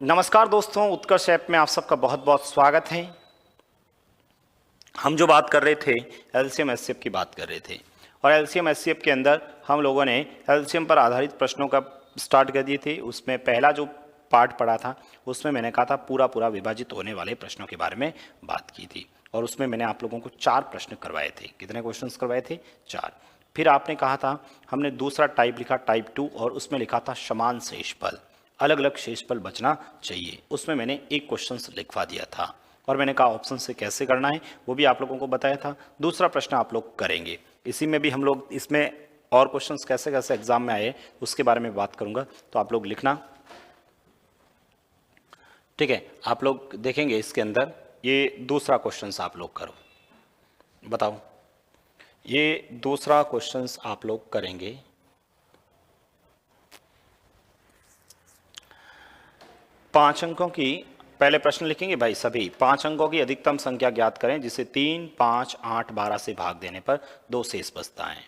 नमस्कार दोस्तों, उत्कर्ष ऐप में आप सबका बहुत बहुत स्वागत है। हम जो बात कर रहे थे एलसीएम एचसीएफ की बात कर रहे थे और एलसीएम एचसीएफ के अंदर हम लोगों ने एलसीएम पर आधारित प्रश्नों का स्टार्ट कर दिए थे। उसमें पहला जो पार्ट पढ़ा था उसमें मैंने कहा था पूरा विभाजित होने वाले प्रश्नों के बारे में बात की थी और उसमें मैंने आप लोगों को 4 प्रश्न करवाए थे। कितने क्वेश्चंस करवाए थे? 4। फिर आपने कहा था, हमने दूसरा टाइप लिखा टाइप 2 और उसमें लिखा था समान शेषफल, अलग अलग शेषफल बचना चाहिए। उसमें मैंने एक क्वेश्चन लिखवा दिया था और मैंने कहा ऑप्शन से कैसे करना है वो भी आप लोगों को बताया था। दूसरा प्रश्न आप लोग करेंगे, इसी में भी हम लोग इसमें और क्वेश्चंस कैसे कैसे एग्जाम में आए उसके बारे में बात करूंगा, तो आप लोग लिखना। ठीक है, आप लोग देखेंगे इसके अंदर ये दूसरा क्वेश्चन आप लोग करो, बताओ। ये दूसरा क्वेश्चन आप लोग करेंगे। पांच अंकों की पहले प्रश्न लिखेंगे भाई सभी। 5 अंकों की अधिकतम संख्या ज्ञात करें जिसे 3, 5, 8, 12 से भाग देने पर 2 शेष बचता है।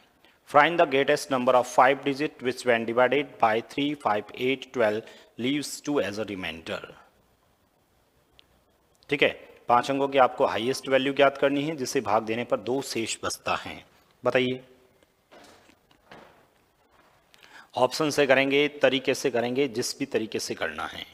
Find the greatest number of 5 digit which when divided by 3, 5, 8, 12 leaves 2 as a remainder. ठीक है, 5 अंकों की आपको हाईएस्ट वैल्यू ज्ञात करनी है जिसे भाग देने पर 2 शेष बचता है। बताइए, ऑप्शन से करेंगे, तरीके से करेंगे, जिस भी तरीके से करना है।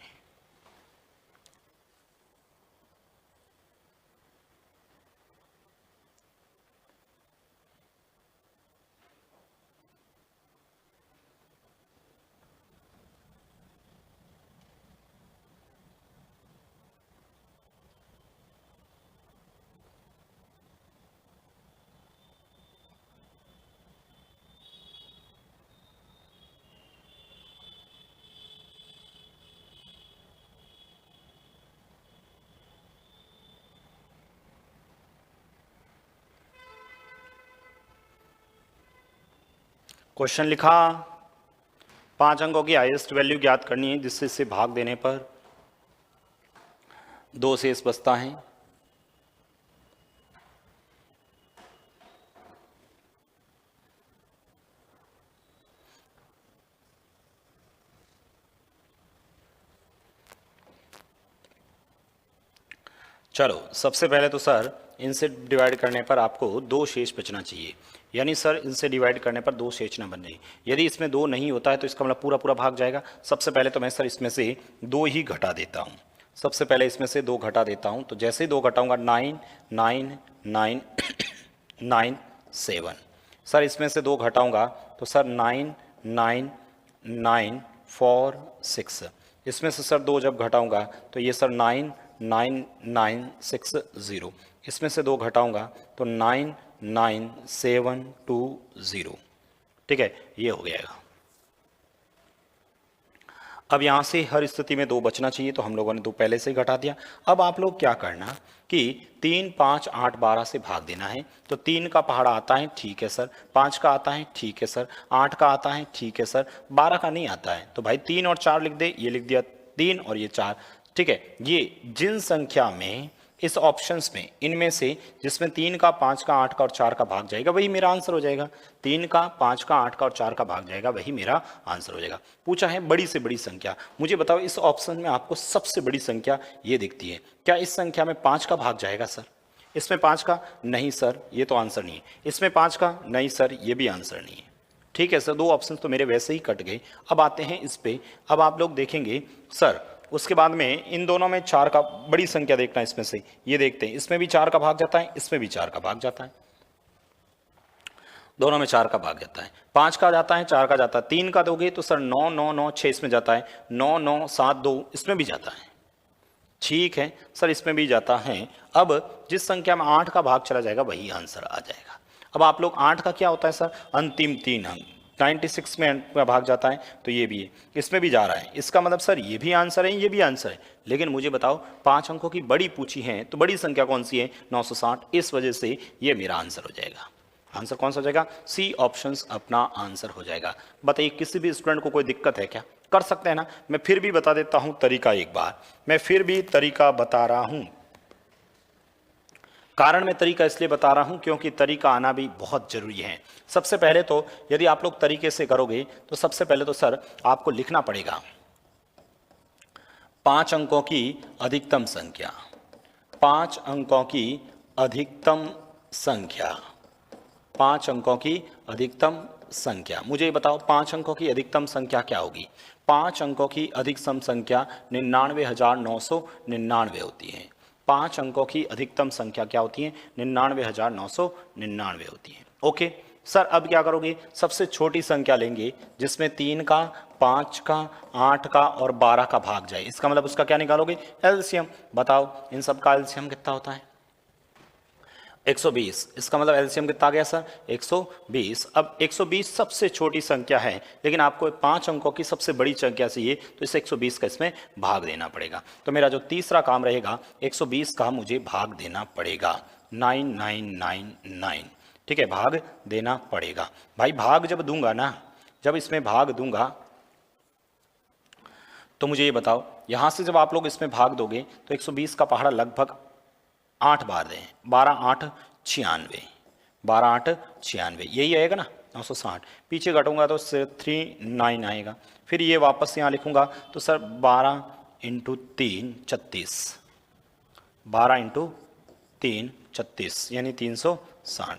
क्वेश्चन लिखा, 5 अंकों की हाईएस्ट वैल्यू ज्ञात करनी है जिससे इसे भाग देने पर 2 शेष बचता है। चलो, सबसे पहले तो सर इनसे डिवाइड करने पर आपको 2 शेष बचना चाहिए, यानी सर इनसे डिवाइड करने पर 2 शेष ना बन जाए। यदि इसमें 2 नहीं होता है तो इसका मतलब पूरा भाग जाएगा। सबसे पहले तो मैं सर इसमें से 2 ही घटा देता हूँ। सबसे पहले इसमें से 2 घटा देता हूँ, तो जैसे ही 2 घटाऊंगा 9, 9, 9, 9, 7। सर इसमें से 2 घटाऊंगा तो सर 9, 9, 9, 4, 6। इसमें से सर 2 जब घटाऊंगा तो ये सर 9, 9, 9, 6, 0। इसमें से 2 घटाऊंगा तो 9, 9, 7, 2, 0। ठीक है, ये हो गया। अब यहाँ से हर स्थिति में 2 बचना चाहिए, तो हम लोगों ने 2 पहले से ही घटा दिया। अब आप लोग क्या करना कि 3, 5, 8, 12 से भाग देना है। तो 3 का पहाड़ा आता है, ठीक है सर। 5 का आता है, ठीक है सर। 8 का आता है, ठीक है सर। 12 का नहीं आता है, तो भाई 3 और 4 लिख दे। ये लिख दिया 3 और ये 4। ठीक है, ये जिन संख्या में इस ऑप्शंस में इनमें से जिसमें 3 का, 5 का, 8 का और 4 का भाग जाएगा वही मेरा आंसर हो जाएगा। 3 का, 5 का, 8 का और 4 का भाग जाएगा वही मेरा आंसर हो जाएगा। पूछा है बड़ी से बड़ी संख्या। मुझे बताओ इस ऑप्शन में आपको सबसे बड़ी संख्या ये दिखती है, क्या इस संख्या में 5 का भाग जाएगा सर? इसमें 5 का नहीं सर, ये तो आंसर नहीं है। इसमें 5 का नहीं सर, ये भी आंसर नहीं है। ठीक है सर, 2 ऑप्शन तो मेरे वैसे ही कट गए। अब आते हैं इस पे। अब आप लोग देखेंगे सर उसके बाद में इन दोनों में 4 का बड़ी संख्या देखना। इसमें से ये देखते हैं, इसमें भी 4 का भाग जाता है, इसमें भी 4 का भाग जाता है। दोनों में 4 का भाग जाता है। 5 का जाता है, 4 का जाता है। 3 का दोगे तो सर 9, 9, 9, 6 इसमें जाता है। 9, 9, 7, 2 इसमें भी जाता है। ठीक है सर, इसमें भी जाता है। अब जिस संख्या में 8 का भाग चला जाएगा वही आंसर आ जाएगा। अब आप लोग 8 का क्या होता है सर? अंतिम 3 अंक। 96 में अंक का भाग जाता है, तो ये भी है, इसमें भी जा रहा है। इसका मतलब सर ये भी आंसर है, ये भी आंसर है। लेकिन मुझे बताओ 5 अंकों की बड़ी पूछी है तो बड़ी संख्या कौन सी है? 960। इस वजह से ये मेरा आंसर हो जाएगा। आंसर कौन सा हो जाएगा? सी ऑप्शंस अपना आंसर हो जाएगा। बताइए किसी भी स्टूडेंट को कोई दिक्कत है क्या? कर सकते हैं ना? मैं फिर भी बता देता हूं तरीका। एक बार मैं फिर भी तरीका बता रहा हूं। कारण मैं तरीका इसलिए बता रहा हूं क्योंकि तरीका आना भी बहुत जरूरी है। सबसे पहले तो यदि आप लोग तरीके से करोगे तो सबसे पहले तो सर आपको लिखना पड़ेगा पांच अंकों की अधिकतम संख्या, पांच अंकों की अधिकतम संख्या, पांच अंकों की अधिकतम संख्या। मुझे ये बताओ पांच अंकों की अधिकतम संख्या क्या होगी? पांच अंकों की अधिकतम संख्या 99,999 होती है। पांच अंकों की अधिकतम संख्या क्या होती है? 99,999 होती है। ओके सर, अब क्या करोगे? सबसे छोटी संख्या लेंगे जिसमें 3 का, 5 का, 8 का और 12 का भाग जाए। इसका मतलब उसका क्या निकालोगे? एलसीएम। बताओ इन सब का एलसीएम कितना होता है? 120। इसका मतलब एलसीएम कितना आ गया सर? 120। अब 120 सबसे छोटी संख्या है, लेकिन आपको पांच अंकों की सबसे बड़ी संख्या चाहिए, तो इस 120 का इसमें भाग देना पड़ेगा। तो मेरा जो तीसरा काम रहेगा, 120 का मुझे भाग देना पड़ेगा 9999। ठीक है, भाग देना पड़ेगा। भाई भाग जब दूंगा ना, जब इसमें भाग दूंगा तो मुझे ये बताओ, यहां से जब आप लोग इसमें भाग दोगे तो 120 का पहाड़ा लगभग 8 बार दें। 12 8 96, 12 8 96, यही आएगा ना 960। पीछे घटूंगा तो 39 आएगा। फिर ये वापस यहाँ लिखूंगा तो सर 12 इंटू 3 36, 12 इंटू 3 36 यानी 360।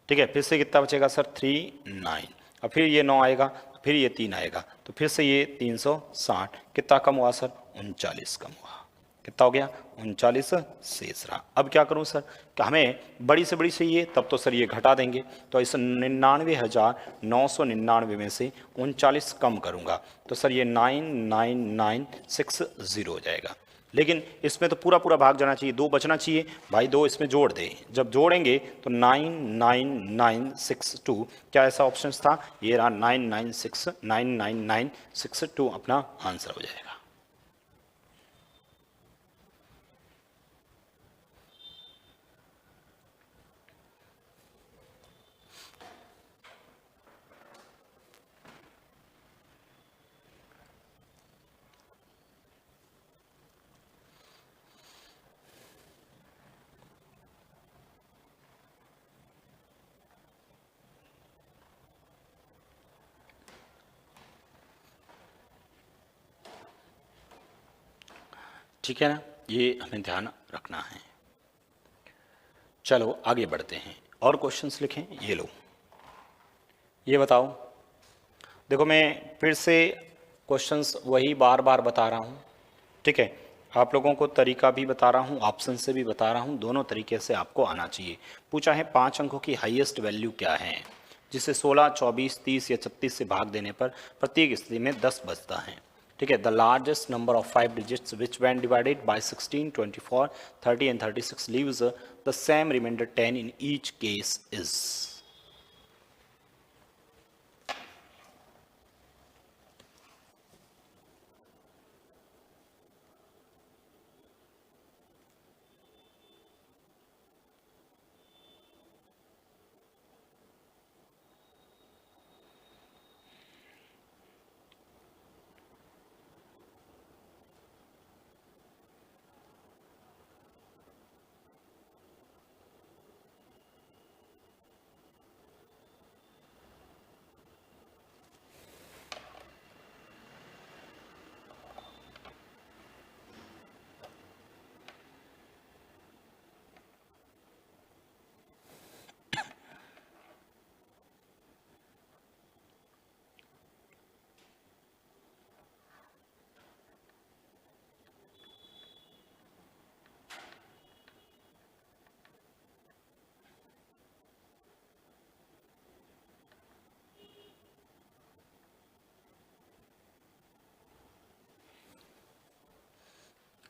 ठीक है, फिर से कितना बचेगा सर? 39। और फिर ये 9 आएगा, फिर ये 3 आएगा, तो फिर से ये 360। कितना कम हुआ सर? 39 कम हुआ। कितना हो गया? 39 शेष रहा। अब क्या करूं सर? कि हमें बड़ी से बड़ी चाहिए, तब तो सर ये घटा देंगे। तो इस 99,999 में से 39 कम करूंगा तो सर ये 99960 हो जाएगा। लेकिन इसमें तो पूरा पूरा भाग जाना चाहिए, दो बचना चाहिए। भाई दो इसमें जोड़ दे, जब जोड़ेंगे तो 99962। क्या ऐसा ऑप्शन था? ये रहा 99962 अपना आंसर हो जाएगा। ठीक है ना, ये हमें ध्यान रखना है। चलो आगे बढ़ते हैं और क्वेश्चंस लिखें। ये लो, ये बताओ। देखो मैं फिर से क्वेश्चंस वही बार बार बता रहा हूँ। ठीक है, आप लोगों को तरीका भी बता रहा हूँ, ऑप्शन से भी बता रहा हूँ, दोनों तरीके से आपको आना चाहिए। पूछा है पांच अंकों की हाईएस्ट वैल्यू क्या है, जिसे 16 24 30 या 36 से भाग देने पर प्रत्येक स्थिति में 10 बचता है। ठीक है, the largest number of 5 digits which when divided by 16 24 30 and 36 leaves the same remainder 10 in each case is.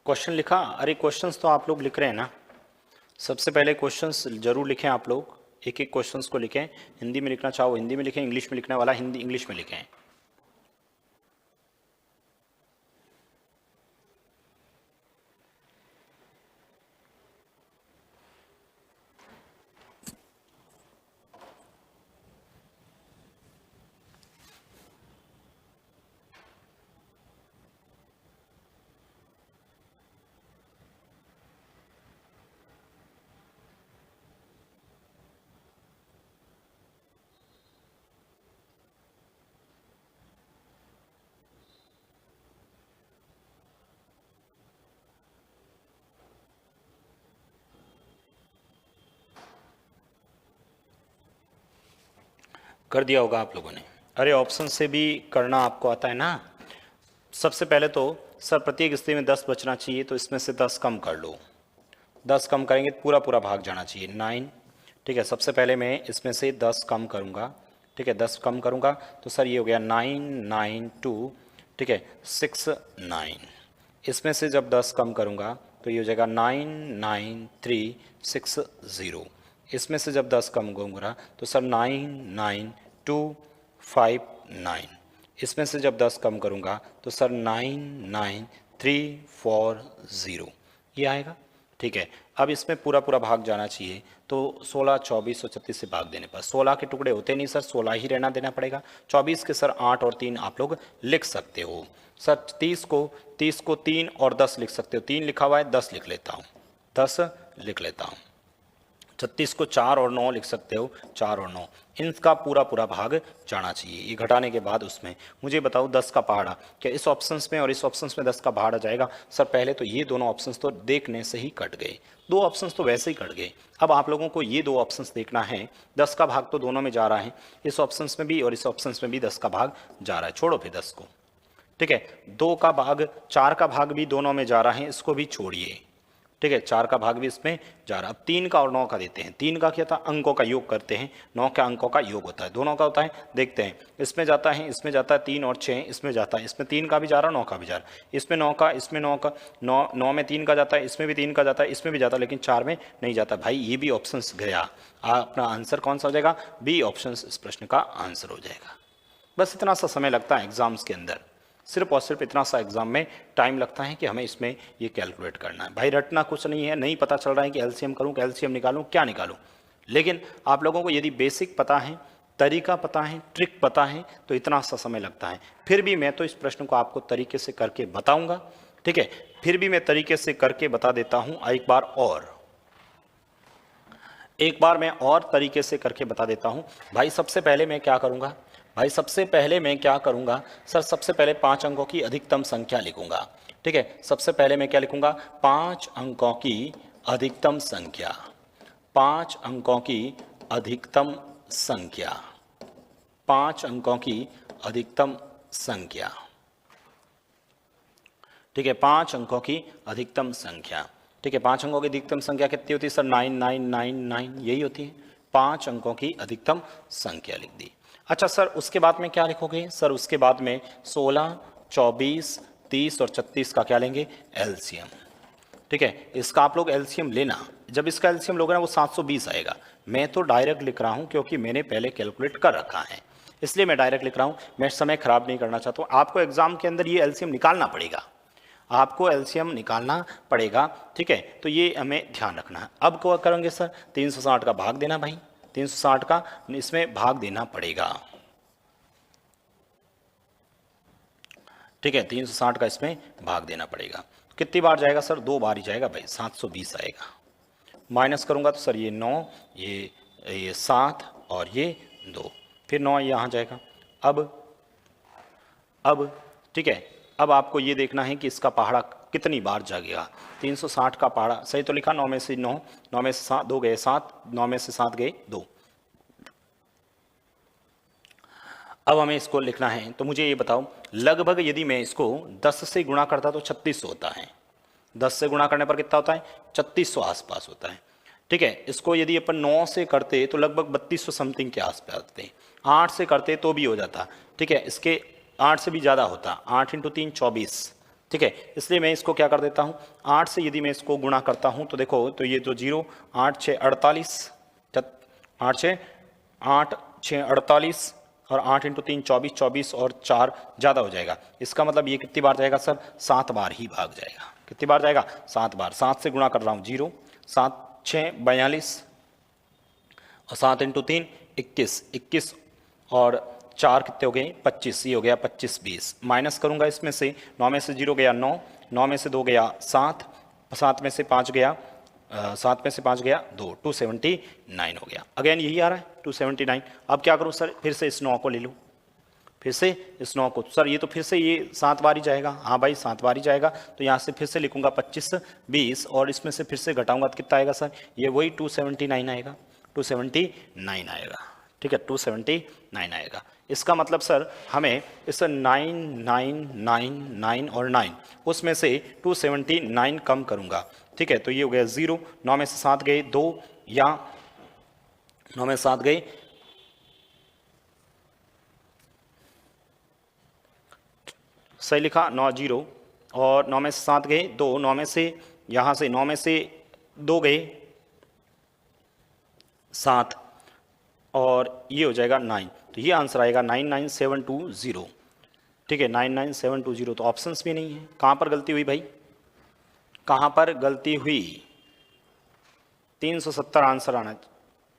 Question लिखा? अरे क्वेश्चंस तो आप लोग लिख रहे हैं ना। सबसे पहले क्वेश्चंस जरूर लिखें आप लोग, एक एक क्वेश्चंस को लिखें। हिंदी में लिखना चाहो हिंदी में लिखें, इंग्लिश में लिखने वाला हिंदी इंग्लिश में लिखें। कर दिया होगा आप लोगों ने। अरे ऑप्शन से भी करना आपको आता है ना। सबसे पहले तो सर प्रत्येक स्थिति में 10 बचना चाहिए, तो इसमें से 10 कम कर लो। 10 कम करेंगे तो पूरा पूरा भाग जाना चाहिए 9। ठीक है, सबसे पहले मैं इसमें से 10 कम करूँगा। ठीक है, 10 कम करूँगा तो सर ये हो गया 9 9 2। ठीक है, 6 9। इसमें से जब 10 कम करूँगा तो ये हो जाएगा 9 9 3 6 0। इसमें से जब 10 कम करूँगा तो सर 9 9 2 5 9। इसमें से जब 10 कम करूँगा तो सर 9 9 3 4 0 ये आएगा। ठीक है, अब इसमें पूरा पूरा भाग जाना चाहिए, तो 16 24 और 36 से भाग देने पर 16 के टुकड़े होते नहीं सर, 16 ही रहना देना पड़ेगा। 24 के सर 8 और 3 आप लोग लिख सकते हो सर। 30 को 3 और 10 लिख सकते हो। 3 लिखा हुआ है, 10 लिख लेता हूँ, 10 लिख लेता हूँ। 36 को 4 और 9 लिख सकते हो, 4 और 9। इनका पूरा पूरा भाग जाना चाहिए। ये घटाने के बाद उसमें मुझे बताओ 10 का पहाड़ा, क्या इस ऑप्शंस में और इस ऑप्शंस में 10 का पहाड़ा जाएगा? सर पहले तो ये दोनों ऑप्शंस तो देखने से ही कट गए, 2 ऑप्शंस तो वैसे ही कट गए। अब आप लोगों को ये 2 ऑप्शंस देखना है। 10 का भाग तो दोनों में जा रहा है, इस ऑप्शंस में भी और इस ऑप्शंस में भी 10 का भाग जा रहा है। छोड़ो फिर 10 को। ठीक है, 2 का भाग 4 का भाग भी दोनों में जा रहा है, इसको भी छोड़िए। ठीक है, 4 का भाग भी इसमें जा रहा है। अब 3 का और 9 का देते हैं। 3 का क्या था, अंकों का योग करते हैं, 9 के अंकों का योग होता है, दोनों का होता है। देखते हैं, इसमें जाता है 3 और 6, इसमें जाता है, इसमें 3 का भी जा रहा है, 9 का भी जा रहा है, इसमें 9 का, इसमें 9 का, 9 में 3 का जाता है, इसमें भी 3 का जाता है, इसमें भी जाता है, लेकिन 4 में नहीं जाता। भाई ये भी ऑप्शन गया, अपना आंसर कौन सा हो जाएगा? बी ऑप्शन इस प्रश्न का आंसर हो जाएगा। बस इतना सा समय लगता है एग्जाम्स के अंदर, सिर्फ और सिर्फ इतना सा एग्जाम में टाइम लगता है कि हमें इसमें ये कैलकुलेट करना है। भाई रटना कुछ नहीं है, नहीं पता चल रहा है कि एलसीएम करूं कि एलसीएम निकालूं, क्या निकालूं। लेकिन आप लोगों को यदि बेसिक पता है, तरीका पता है, ट्रिक पता है, तो इतना सा समय लगता है। फिर भी मैं तो इस प्रश्न को आपको तरीके से करके बताऊंगा। ठीक है, फिर भी मैं तरीके से करके बता देता हूं एक बार मैं और तरीके से करके बता देता हूं। भाई सबसे पहले मैं क्या करूंगा, सर सबसे पहले 5 अंकों की अधिकतम संख्या लिखूंगा। ठीक है, सबसे पहले मैं क्या लिखूंगा? 5 अंकों की अधिकतम संख्या, 5 अंकों की अधिकतम संख्या, 5 अंकों की अधिकतम संख्या। ठीक है, 5 अंकों की अधिकतम संख्या। ठीक है, 5 अंकों की अधिकतम संख्या कितनी होती है सर? 9999 यही होती है। 5 अंकों की अधिकतम संख्या लिख दी। अच्छा सर उसके बाद में क्या लिखोगे? सर उसके बाद में 16, 24, 30 और 36 का क्या लेंगे? एलसीएम। ठीक है, इसका आप लोग एलसीएम लेना। जब इसका एलसीएम लोगे ना वो 720 आएगा। मैं तो डायरेक्ट लिख रहा हूँ क्योंकि मैंने पहले कैलकुलेट कर रखा है, इसलिए मैं डायरेक्ट लिख रहा हूँ। मैं समय खराब नहीं करना चाहता हूँ। आपको एग्जाम के अंदर ये एलसीएम निकालना पड़ेगा, आपको एलसीएम निकालना पड़ेगा। ठीक है, तो ये हमें ध्यान रखना है। अब क्या करेंगे सर? 360 का भाग देना भाई, 360 का इसमें भाग देना पड़ेगा। ठीक है, 360 का इसमें भाग देना पड़ेगा। कितनी बार जाएगा सर? 2 बार ही जाएगा भाई, 720 आएगा। माइनस करूंगा तो सर ये 9, ये 7 और ये 2, फिर 9 यहाँ जाएगा। अब ठीक है, अब आपको ये देखना है कि इसका पहाड़ा कितनी बार जागेगा। 360 का पहाड़ा सही तो लिखा, 9 में से 9, 9 में से 7, 2 गए 7, 9 में से 7 गए 2। अब हमें इसको लिखना है, तो मुझे ये बताओ लगभग यदि मैं इसको 10 से गुणा करता तो 3600 होता है। 10 से गुणा करने पर कितना होता है? 3600 आसपास होता है। ठीक है, इसको यदि अपन 9 से करते तो लगभग 3200 समथिंग के आसपास आते। 8 से करते तो भी हो जाता। ठीक है, इसके 8 से भी ज़्यादा होता, 8 × 3 24। ठीक है, इसलिए मैं इसको क्या कर देता हूँ, 8 से यदि मैं इसको गुणा करता हूँ तो देखो, तो ये तो 0, 8 6 48, 8 6 48 और 8 × 3 24, 24 और 4 ज़्यादा हो जाएगा। इसका मतलब ये कितनी बार जाएगा सर? 7 बार ही भाग जाएगा। कितनी बार जाएगा? 7 बार। 7 से गुणा कर रहा हूँ, 0, 7 6 42 और 7 × 3 21, 21 और 4 कितने हो गए? 25, ये हो गया 25 20। माइनस करूंगा इसमें से, 9 में से 0 गया 9, 9 में से 2 गया 7, 7 में से 5 गया 2, 279 हो गया। अगेन यही आ रहा है 279। अब क्या करूं सर? फिर से इस 9 को ले लूँ, फिर से इस 9 को। सर ये तो फिर से ये 7 बार ही जाएगा। हाँ भाई 7 बार ही जाएगा, तो यहाँ से फिर से लिखूंगा 25 20 और इसमें से फिर से घटाऊंगा तो कितना आएगा सर? ये वही 279 आएगा, 279 आएगा। ठीक है, 279 आएगा। इसका मतलब सर हमें इस 9 9 9 9 और 9 उसमें से 279 कम करूंगा। ठीक है, तो ये हो गया 0, 9 में से 7 गए 2, या 9 में 7 गए, सही लिखा 9 0, और 9 में से 7 गए 2, 9 में से यहाँ से 9 में से 2 गए 7, और ये हो जाएगा 9। तो ये आंसर आएगा 99720। ठीक है, 99720। तो ऑप्शंस भी नहीं है। कहाँ पर गलती हुई भाई, कहाँ पर गलती हुई? 370 आंसर आना,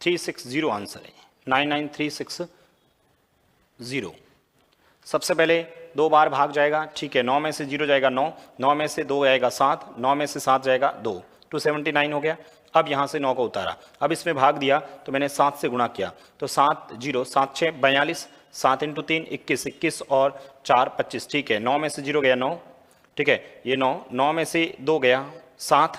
360 आंसर है, 99360। सबसे पहले 2 बार भाग जाएगा। ठीक है, 9 में से 0 जाएगा 9, 9 में से 2 जाएगा 7, 9 में से 7 जाएगा 2, 279 हो गया। अब यहाँ से 9 को उतारा, अब इसमें भाग दिया तो मैंने 7 से गुणा किया, तो 7 0 7 6 42, 7 × 3 21, 21 और 4 25। ठीक है, 9 में से 0 गया 9। ठीक है, ये 9, 9 में से 2 गया 7,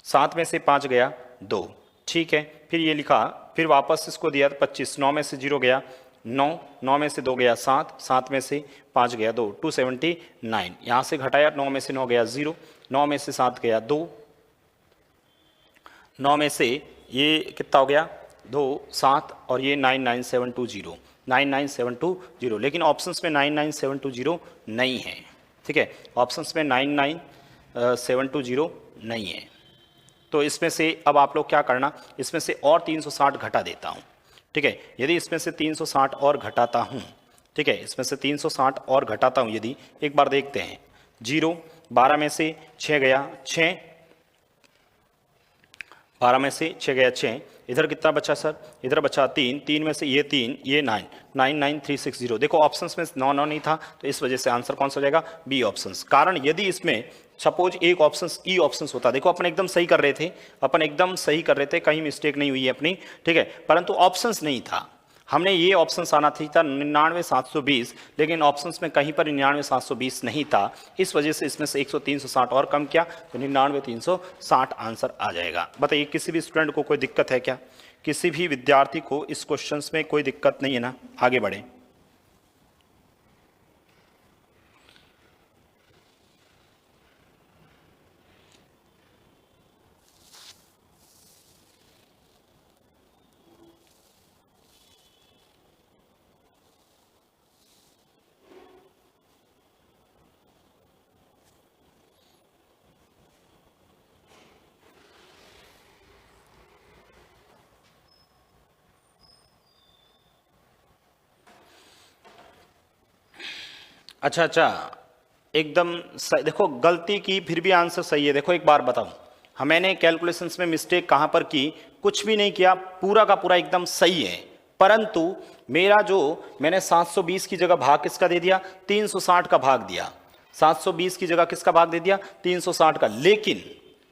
7 में से 5 गया 2। ठीक है, फिर ये लिखा, फिर वापस इसको दिया 25, 9 में से 0 गया 9, 9 में से 2 गया 7, 7 में से 5 गया 2, 279। यहाँ से घटाया, 9 में से 9 गया 0, 9 में से 7 गया 2, 9 में से ये कितना हो गया 2 7, और ये 99720, 99720। लेकिन ऑप्शंस में 99720 नहीं है। ठीक है, ऑप्शंस में 99720 नहीं है। तो इसमें से अब आप लोग क्या करना, इसमें से और 360 घटा देता हूँ। ठीक है, यदि इसमें से 360 और घटाता हूँ, ठीक है, इसमें से 360 और घटाता हूँ यदि, एक बार देखते हैं। 0, 12 में से 6 गया 6, 12 में से 6 गया 6, इधर कितना बचा सर, इधर बचा 3, 3 में से ये 3, ये 9, 99360। देखो ऑप्शंस में 9 9 नहीं था, तो इस वजह से आंसर कौन सा हो जाएगा, बी ऑप्शंस। कारण यदि इसमें सपोज एक ऑप्शंस ई ऑप्शंस होता, देखो अपन एकदम सही कर रहे थे, अपन एकदम सही कर रहे थे, कहीं मिस्टेक नहीं हुई है अपनी। ठीक है, परंतु ऑप्शंस नहीं था, हमने ये ऑप्शंस आना था 99,720, लेकिन ऑप्शंस में कहीं पर 99,720 नहीं था। इस वजह से इसमें से 360 और कम किया, तो 99,360 आंसर आ जाएगा। बताइए, किसी भी स्टूडेंट को कोई दिक्कत है क्या? किसी भी विद्यार्थी को इस क्वेश्चंस में कोई दिक्कत नहीं है ना? आगे बढ़े। अच्छा अच्छा, एकदम सही। देखो गलती की फिर भी आंसर सही है। देखो एक बार बताऊं, मैंने कैलकुलेशंस में मिस्टेक कहां पर की? कुछ भी नहीं किया, पूरा का पूरा एकदम सही है। परंतु मेरा जो मैंने 720 की जगह भाग किसका दे दिया, 360 का भाग दिया। 720 की जगह किसका भाग दे दिया, 360 का।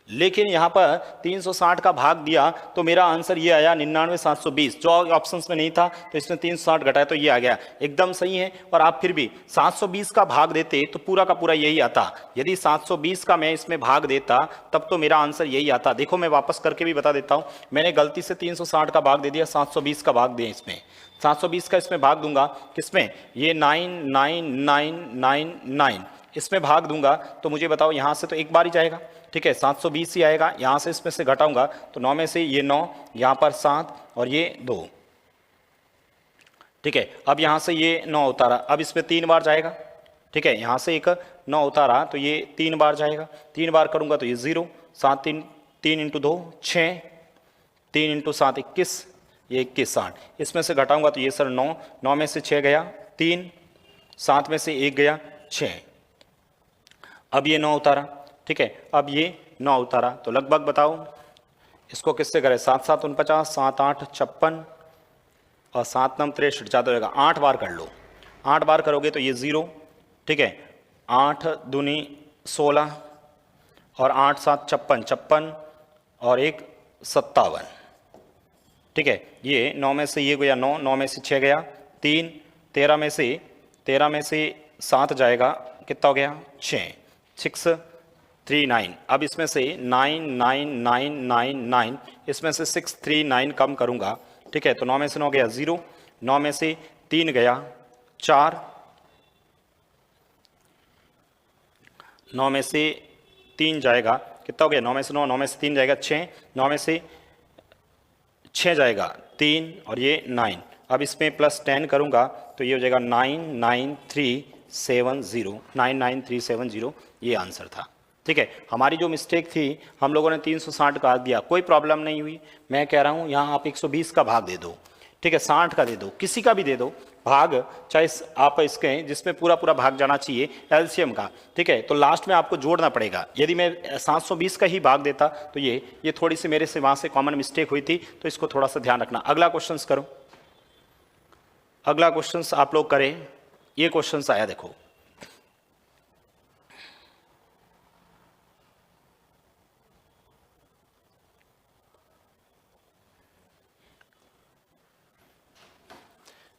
लेकिन यहां पर 360 का भाग दिया तो मेरा आंसर ये आया 99,720, जो ऑप्शंस में नहीं था, तो इसमें 360 घटाया तो ये आ गया, एकदम सही है। और आप फिर भी 720 का भाग देते तो पूरा का पूरा यही आता। यदि 720 का मैं इसमें भाग देता तब तो मेरा आंसर यही आता। देखो मैं वापस करके भी बता देता हूं, मैंने गलती से 360 का भाग दे दिया, 720 का भाग दिया इसमें, 720 का इसमें भाग दूंगा, किसमें, ये 99999 इसमें भाग दूंगा, तो मुझे बताओ यहां से तो एक बार ही जाएगा। ठीक है, 720 ही आएगा। यहां से इसमें से घटाऊंगा तो 9 में से ये 9, यहां पर 7 और ये 2। ठीक है, अब यहां से ये 9 उतारा, अब इसमें 3 बार जाएगा। ठीक है, यहां से एक 9 उतारा तो ये 3 बार जाएगा, 3 बार करूंगा तो ये 0, 7 3 3 × 2 6, 3 × 7 21, ये 21 60। इसमें से घटाऊंगा तो ये सर 9, 9 में से 6 गया 3, 7 में से 1 गया 6, अब ये 9 उतारा। ठीक है, अब ये 9 उतारा, तो लगभग बताओ इसको किससे करें, 7 7 49, 7 8 56 और 7 9 63, ज़्यादा होगा, 8 बार कर लो। 8 बार करोगे तो ये 0। ठीक है, 8 दूनी 16 और 8 7 56, 56 और 1 57। ठीक है, ये 9 में से ये गया 9, 9 में से 6 गया 3, 13 में से 7 जाएगा, कितना हो गया 6, 6 3 9। अब इसमें से 9 9 9 9 9, इसमें से 6 3 9 कम करूंगा ठीक है, तो 9 में से 9 गया 0, 9 में से 3 गया 4, 9 में से 3 जाएगा, कितना हो गया, 9 में से 9, 9 में से 3 जाएगा 6, 9 में से 6 जाएगा 3 और ये 9। अब इसमें +10 करूँगा तो ये हो जाएगा 99370, 99370, ये आंसर था। ठीक है, हमारी जो मिस्टेक थी, हम लोगों ने 360 का दिया, कोई प्रॉब्लम नहीं हुई। मैं कह रहा हूँ यहाँ आप 120 का भाग दे दो, ठीक है, 60 का दे दो, किसी का भी दे दो भाग, चाहे आप इसके जिसमें पूरा पूरा भाग जाना चाहिए एलसीएम का। ठीक है, तो लास्ट में आपको जोड़ना पड़ेगा। यदि मैं 720 का ही भाग देता तो ये थोड़ी सी मेरे से वहाँ से कॉमन मिस्टेक हुई थी, तो इसको थोड़ा सा ध्यान रखना। अगला क्वेश्चन करो, अगला क्वेश्चन आप लोग करें। ये क्वेश्चन आया देखो,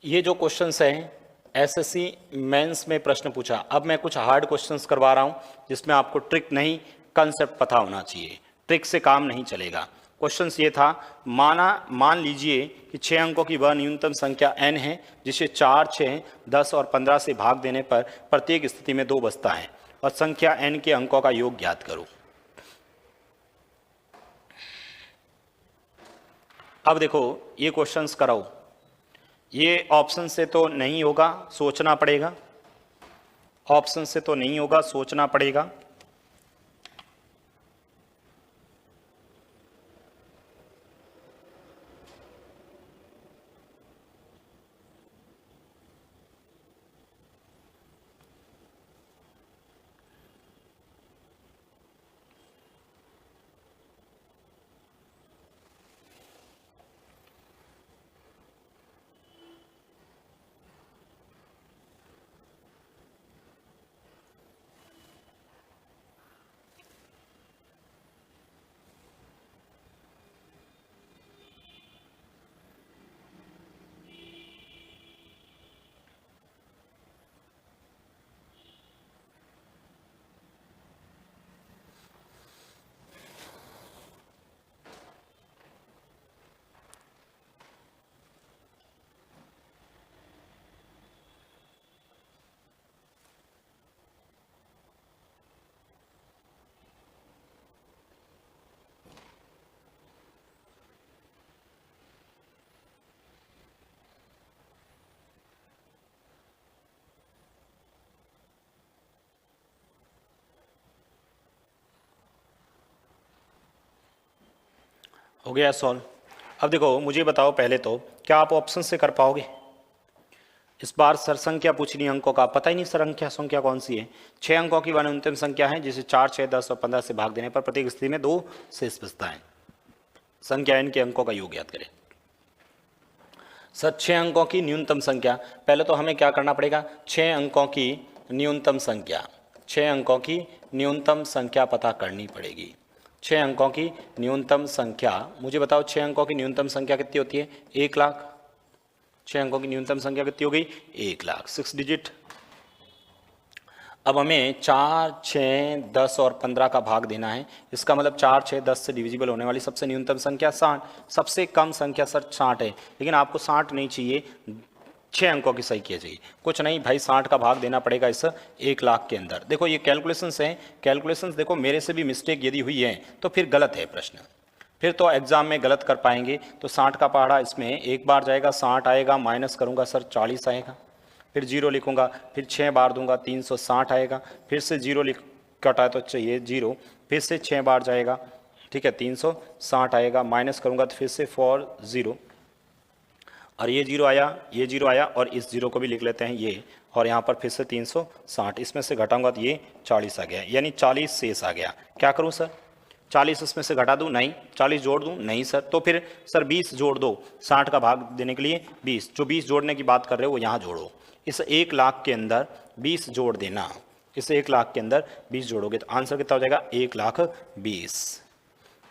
ये जो क्वेश्चंस हैं एसएससी मेंस में प्रश्न पूछा। अब मैं कुछ हार्ड क्वेश्चंस करवा रहा हूं जिसमें आपको ट्रिक नहीं, कंसेप्ट पता होना चाहिए, ट्रिक से काम नहीं चलेगा। क्वेश्चंस ये था, मान लीजिए कि 6 अंकों की वह न्यूनतम संख्या n है जिसे 4, 6, 10 और 15 से भाग देने पर प्रत्येक स्थिति में 2 बचता है और संख्या n के अंकों का योग ज्ञात करो। अब देखो ये क्वेश्चंस कराओ, ये ऑप्शन से तो नहीं होगा, सोचना पड़ेगा, ऑप्शन से तो नहीं होगा, सोचना पड़ेगा। हो गया सॉल्व। अब देखो मुझे बताओ पहले तो, क्या आप ऑप्शन से कर पाओगे? इस बार सर संख्या पूछनी, अंकों का पता ही नहीं सर संख्या कौन सी है। 6 अंकों की वह न्यूनतम संख्या है जिसे 4, 6, 10 और 15 से भाग देने पर प्रत्येक स्थिति में 2 शेष बचता है। संख्या n के अंकों का योग ज्ञात करें। सर 6 अंकों की न्यूनतम संख्या, पहले तो हमें क्या करना पड़ेगा, 6 अंकों की न्यूनतम संख्या, 6 अंकों की न्यूनतम संख्या पता करनी पड़ेगी। 6 अंकों की न्यूनतम संख्या, मुझे बताओ 6 अंकों की न्यूनतम संख्या कितनी होती है? 1 लाख। 6 अंकों की न्यूनतम संख्या कितनी हो गई? 1 लाख, 6 डिजिट। अब हमें 4, 6, 10 और 15 का भाग देना है। इसका मतलब 4, 6, 10 से डिविजिबल होने वाली सबसे न्यूनतम संख्या 60। सबसे कम संख्या सर 60 है, लेकिन आपको 60 नहीं चाहिए, 6 अंकों की संख्या चाहिए। कुछ नहीं भाई, 60 का भाग देना पड़ेगा इस 1 लाख के अंदर। देखो ये कैलकुलेशंस हैं, कैलकुलेशंस देखो मेरे से भी मिस्टेक यदि हुई है तो फिर गलत है प्रश्न, फिर तो एग्जाम में गलत कर पाएंगे। तो 60 का पहाड़ा इसमें एक बार जाएगा, 60 आएगा, माइनस करूंगा सर 40 आएगा, फिर 0 लिखूंगा, फिर 6 बार दूंगा 360 आएगा, फिर से 0 लिख कटा तो चाहिए 0, फिर से 6 बार जाएगा, ठीक है 360 आएगा, माइनस करूंगा तो फिर से 4 0, और ये 0 आया, ये 0 आया, और इस 0 को भी लिख लेते हैं ये, और यहाँ पर फिर से 360, इसमें से घटाऊंगा तो ये 40 आ गया, यानी 40 शेष आ गया। क्या करूँ सर? 40 इसमें से घटा दूं? नहीं। 40 जोड़ दूं? नहीं सर। तो फिर सर 20 जोड़ दो, 60 का भाग देने के लिए 20, जो 20 जोड़ने की बात कर रहे हो वो यहाँ जोड़ो। इस 1 लाख के अंदर 20 जोड़ देना, इस 1 लाख के अंदर 20 जोड़ोगे तो आंसर कितना हो जाएगा? 1,20,000,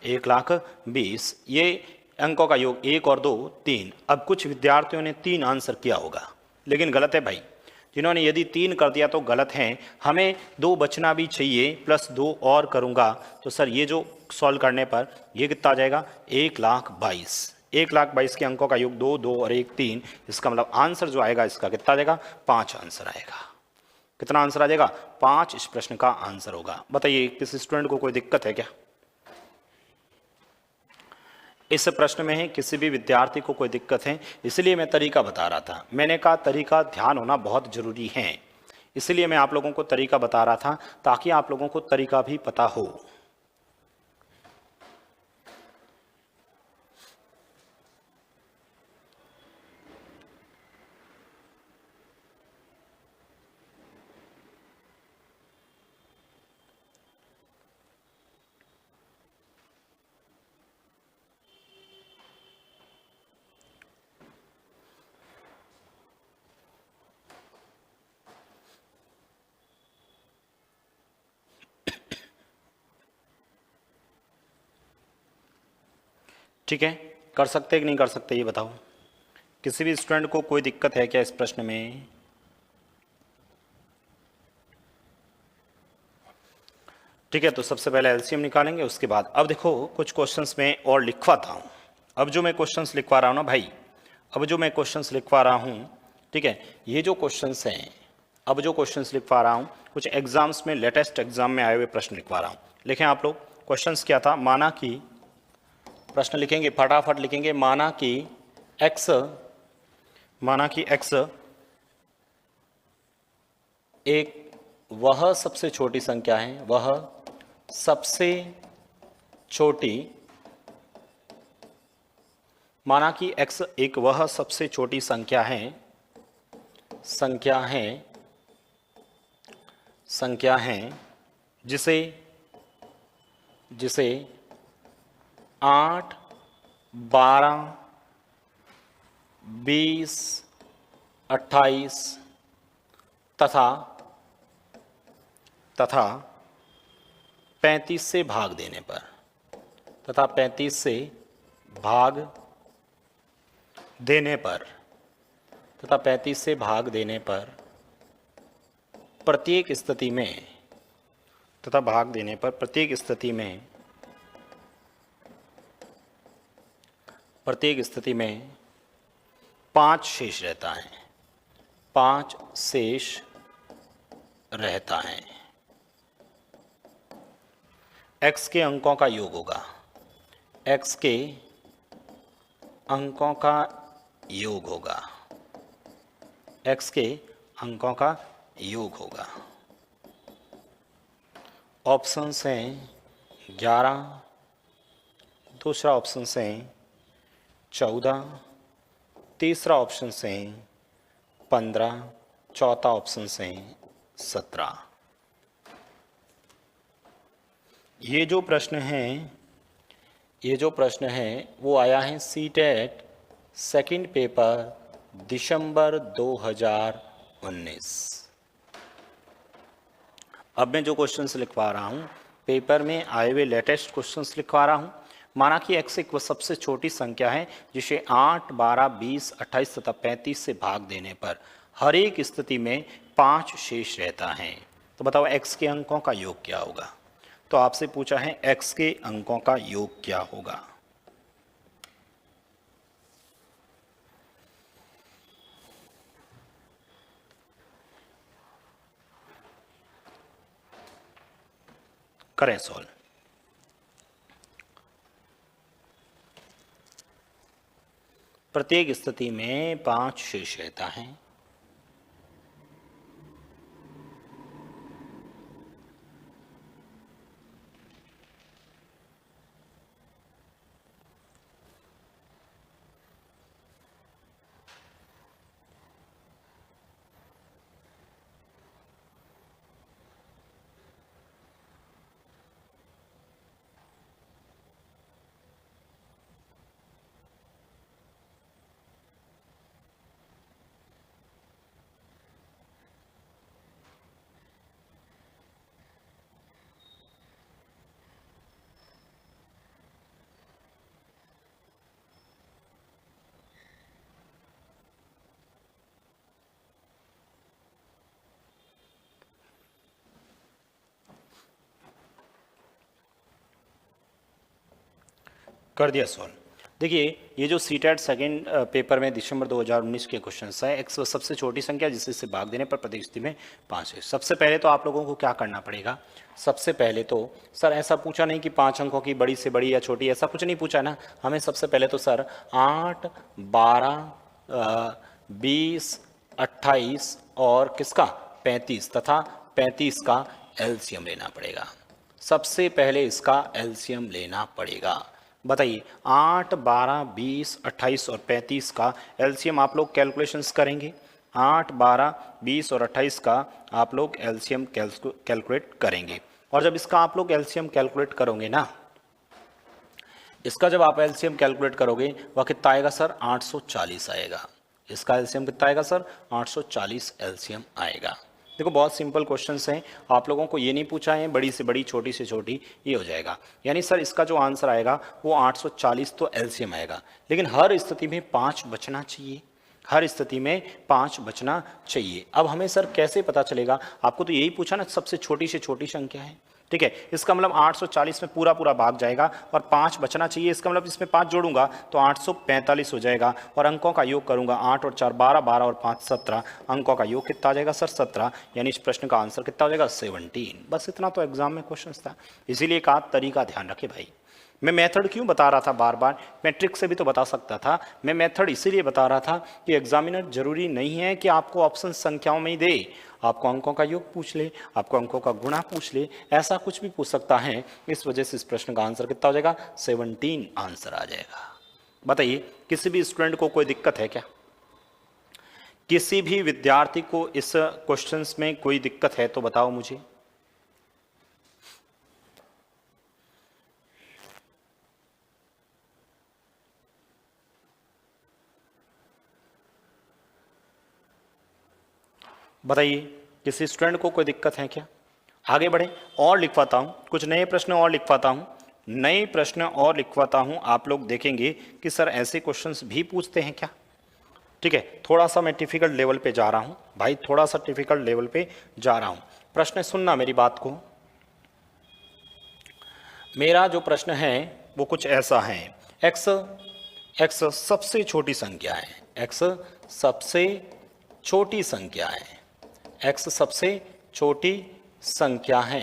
1,20,000। ये अंकों का योग 1 और 2 3। अब कुछ विद्यार्थियों ने 3 आंसर किया होगा, लेकिन गलत है भाई। जिन्होंने यदि 3 कर दिया तो गलत है, हमें 2 बचना भी चाहिए, प्लस 2 और करूंगा तो सर ये जो सॉल्व करने पर ये कितना आ जाएगा? 1,22,000, 1,22,000 के अंकों का योग 2, 2 और 1 3। इसका मतलब आंसर जो आएगा इसका कितना देगा, 5 आंसर आएगा। कितना आंसर आ जाएगा, 5 इस प्रश्न का आंसर होगा। बताइए किसी स्टूडेंट को कोई दिक्कत है क्या इस प्रश्न में? है किसी भी विद्यार्थी को कोई दिक्कत है? इसलिए मैं तरीका बता रहा था। मैंने कहा तरीका ध्यान होना बहुत जरूरी है, इसलिए मैं आप लोगों को तरीका बता रहा था ताकि आप लोगों को तरीका भी पता हो। ठीक है, कर सकते कि नहीं कर सकते ये बताओ। किसी भी स्टूडेंट को कोई दिक्कत है क्या इस प्रश्न में? ठीक है, तो सबसे पहले एलसीएम निकालेंगे, उसके बाद अब देखो कुछ क्वेश्चंस में और लिखवाता हूँ। अब जो मैं क्वेश्चंस लिखवा रहा हूँ ना भाई, अब जो मैं क्वेश्चंस लिखवा रहा हूँ, ठीक है, ये जो क्वेश्चंस हैं, अब जो क्वेश्चंस लिखवा रहा हूँ कुछ एग्जाम्स में, लेटेस्ट एग्जाम में आए हुए प्रश्न लिखवा रहा हूँ। लिखें आप लोग। क्वेश्चंस क्या था, माना कि, प्रश्न लिखेंगे फटाफट लिखेंगे, माना कि x एक वह सबसे छोटी संख्या है, वह सबसे छोटी, माना कि x एक वह सबसे छोटी संख्या है जिसे 8, 12, 20, 28 तथा 35 से भाग देने पर, तथा 35 से भाग देने पर, तथा 35 से भाग देने पर प्रत्येक स्थिति में, तथा भाग देने पर प्रत्येक स्थिति में 5 शेष रहता है, 5 शेष रहता है। x के अंकों का योग होगा, x के अंकों का योग होगा, x के अंकों का योग होगा। ऑप्शन हैं 11, दूसरा ऑप्शन है 14, तीसरा ऑप्शन है 15, चौथा ऑप्शन है 17। ये जो प्रश्न है वो आया है सीटेट सेकंड पेपर दिसंबर 2019। अब मैं जो क्वेश्चंस लिखवा रहा हूँ पेपर में आए हुए लेटेस्ट क्वेश्चंस लिखवा रहा हूँ। माना कि x एक सबसे छोटी संख्या है जिसे 8, 12, 20, 28 तथा 35 से भाग देने पर हर एक स्थिति में 5 शेष रहता है। तो बताओ x के अंकों का योग क्या होगा? तो आपसे पूछा है x के अंकों का योग क्या होगा। करें सॉल्व। प्रत्येक स्थिति में 5 शेष रहता है। कर दिया सॉल्व। देखिए ये जो सीटेट सेकंड पेपर में दिसंबर 2019 के क्वेश्चंस है, एक्स सबसे छोटी संख्या जिसे से भाग देने पर प्रत्येक स्थिति में 5 है। सबसे पहले तो आप लोगों को क्या करना पड़ेगा, सबसे पहले तो सर ऐसा पूछा नहीं कि 5 अंकों की बड़ी से बड़ी या छोटी, ऐसा कुछ नहीं पूछा ना। हमें सबसे पहले तो सर 8, 12, 20, 28 और किसका 35 तथा 35 का एलसीएम लेना पड़ेगा। सबसे पहले इसका एलसीएम लेना पड़ेगा। बताइए 8, 12, 20, 28 और 35 का एलसीएम आप लोग कैलकुलेशंस करेंगे। 8, 12, 20 और 28 का आप लोग एलसीएम कैलकुलेट करेंगे। और जब इसका आप लोग एलसीएम कैलकुलेट करोगे ना, इसका जब आप एलसीएम कैलकुलेट करोगे वह कितना आएगा सर 840 आएगा। इसका एलसीएम कितना आएगा सर 840 एलसीएम आएगा। देखो बहुत सिंपल क्वेश्चंस हैं, आप लोगों को ये नहीं पूछा है बड़ी से बड़ी छोटी से छोटी, ये हो जाएगा। यानी सर इसका जो आंसर आएगा वो 840 तो एलसीएम आएगा, लेकिन हर स्थिति में 5 बचना चाहिए, हर स्थिति में 5 बचना चाहिए। अब हमें सर कैसे पता चलेगा, आपको तो यही पूछा ना सबसे छोटी से छोटी संख्या है, ठीक है। इसका मतलब 840 में पूरा पूरा भाग जाएगा और 5 बचना चाहिए। इसका मतलब इसमें 5 जोड़ूंगा तो 845 हो जाएगा और अंकों का योग करूंगा 8 और 4 12, 12 और 5 17, अंकों का योग कितना आ जाएगा सर 17। यानी इस प्रश्न का आंसर कितना हो जाएगा 17। बस इतना तो एग्जाम में क्वेश्चन था, इसीलिए एक आध तरीका ध्यान रखे भाई। मैं मेथड क्यों बता रहा था बार बार, मैं ट्रिक से भी तो बता सकता था। मैं मेथड इसीलिए बता रहा था कि एग्जामिनर जरूरी नहीं है कि आपको ऑप्शन संख्याओं में ही दे, आपको अंकों का योग पूछ ले, आपको अंकों का गुणा पूछ ले, ऐसा कुछ भी पूछ सकता है। इस वजह से इस प्रश्न का आंसर कितना हो जाएगा 17 आंसर आ जाएगा। बताइए किसी भी स्टूडेंट को कोई दिक्कत है क्या, किसी भी विद्यार्थी को इस क्वेश्चंस में कोई दिक्कत है तो बताओ मुझे। बताइए किसी स्टूडेंट को कोई दिक्कत है क्या। आगे बढ़े और लिखवाता हूँ, कुछ नए प्रश्न और लिखवाता हूँ, नए प्रश्न और लिखवाता हूँ। आप लोग देखेंगे कि सर ऐसे क्वेश्चंस भी पूछते हैं क्या। ठीक है, थोड़ा सा मैं डिफिकल्ट लेवल पे जा रहा हूँ भाई, थोड़ा सा डिफिकल्ट लेवल पे जा रहा हूँ। प्रश्न सुनना मेरी बात को, मेरा जो प्रश्न है वो कुछ ऐसा है। एक्स सबसे छोटी संख्या है, एक्स सबसे छोटी संख्या है, एक्स सबसे छोटी संख्या है,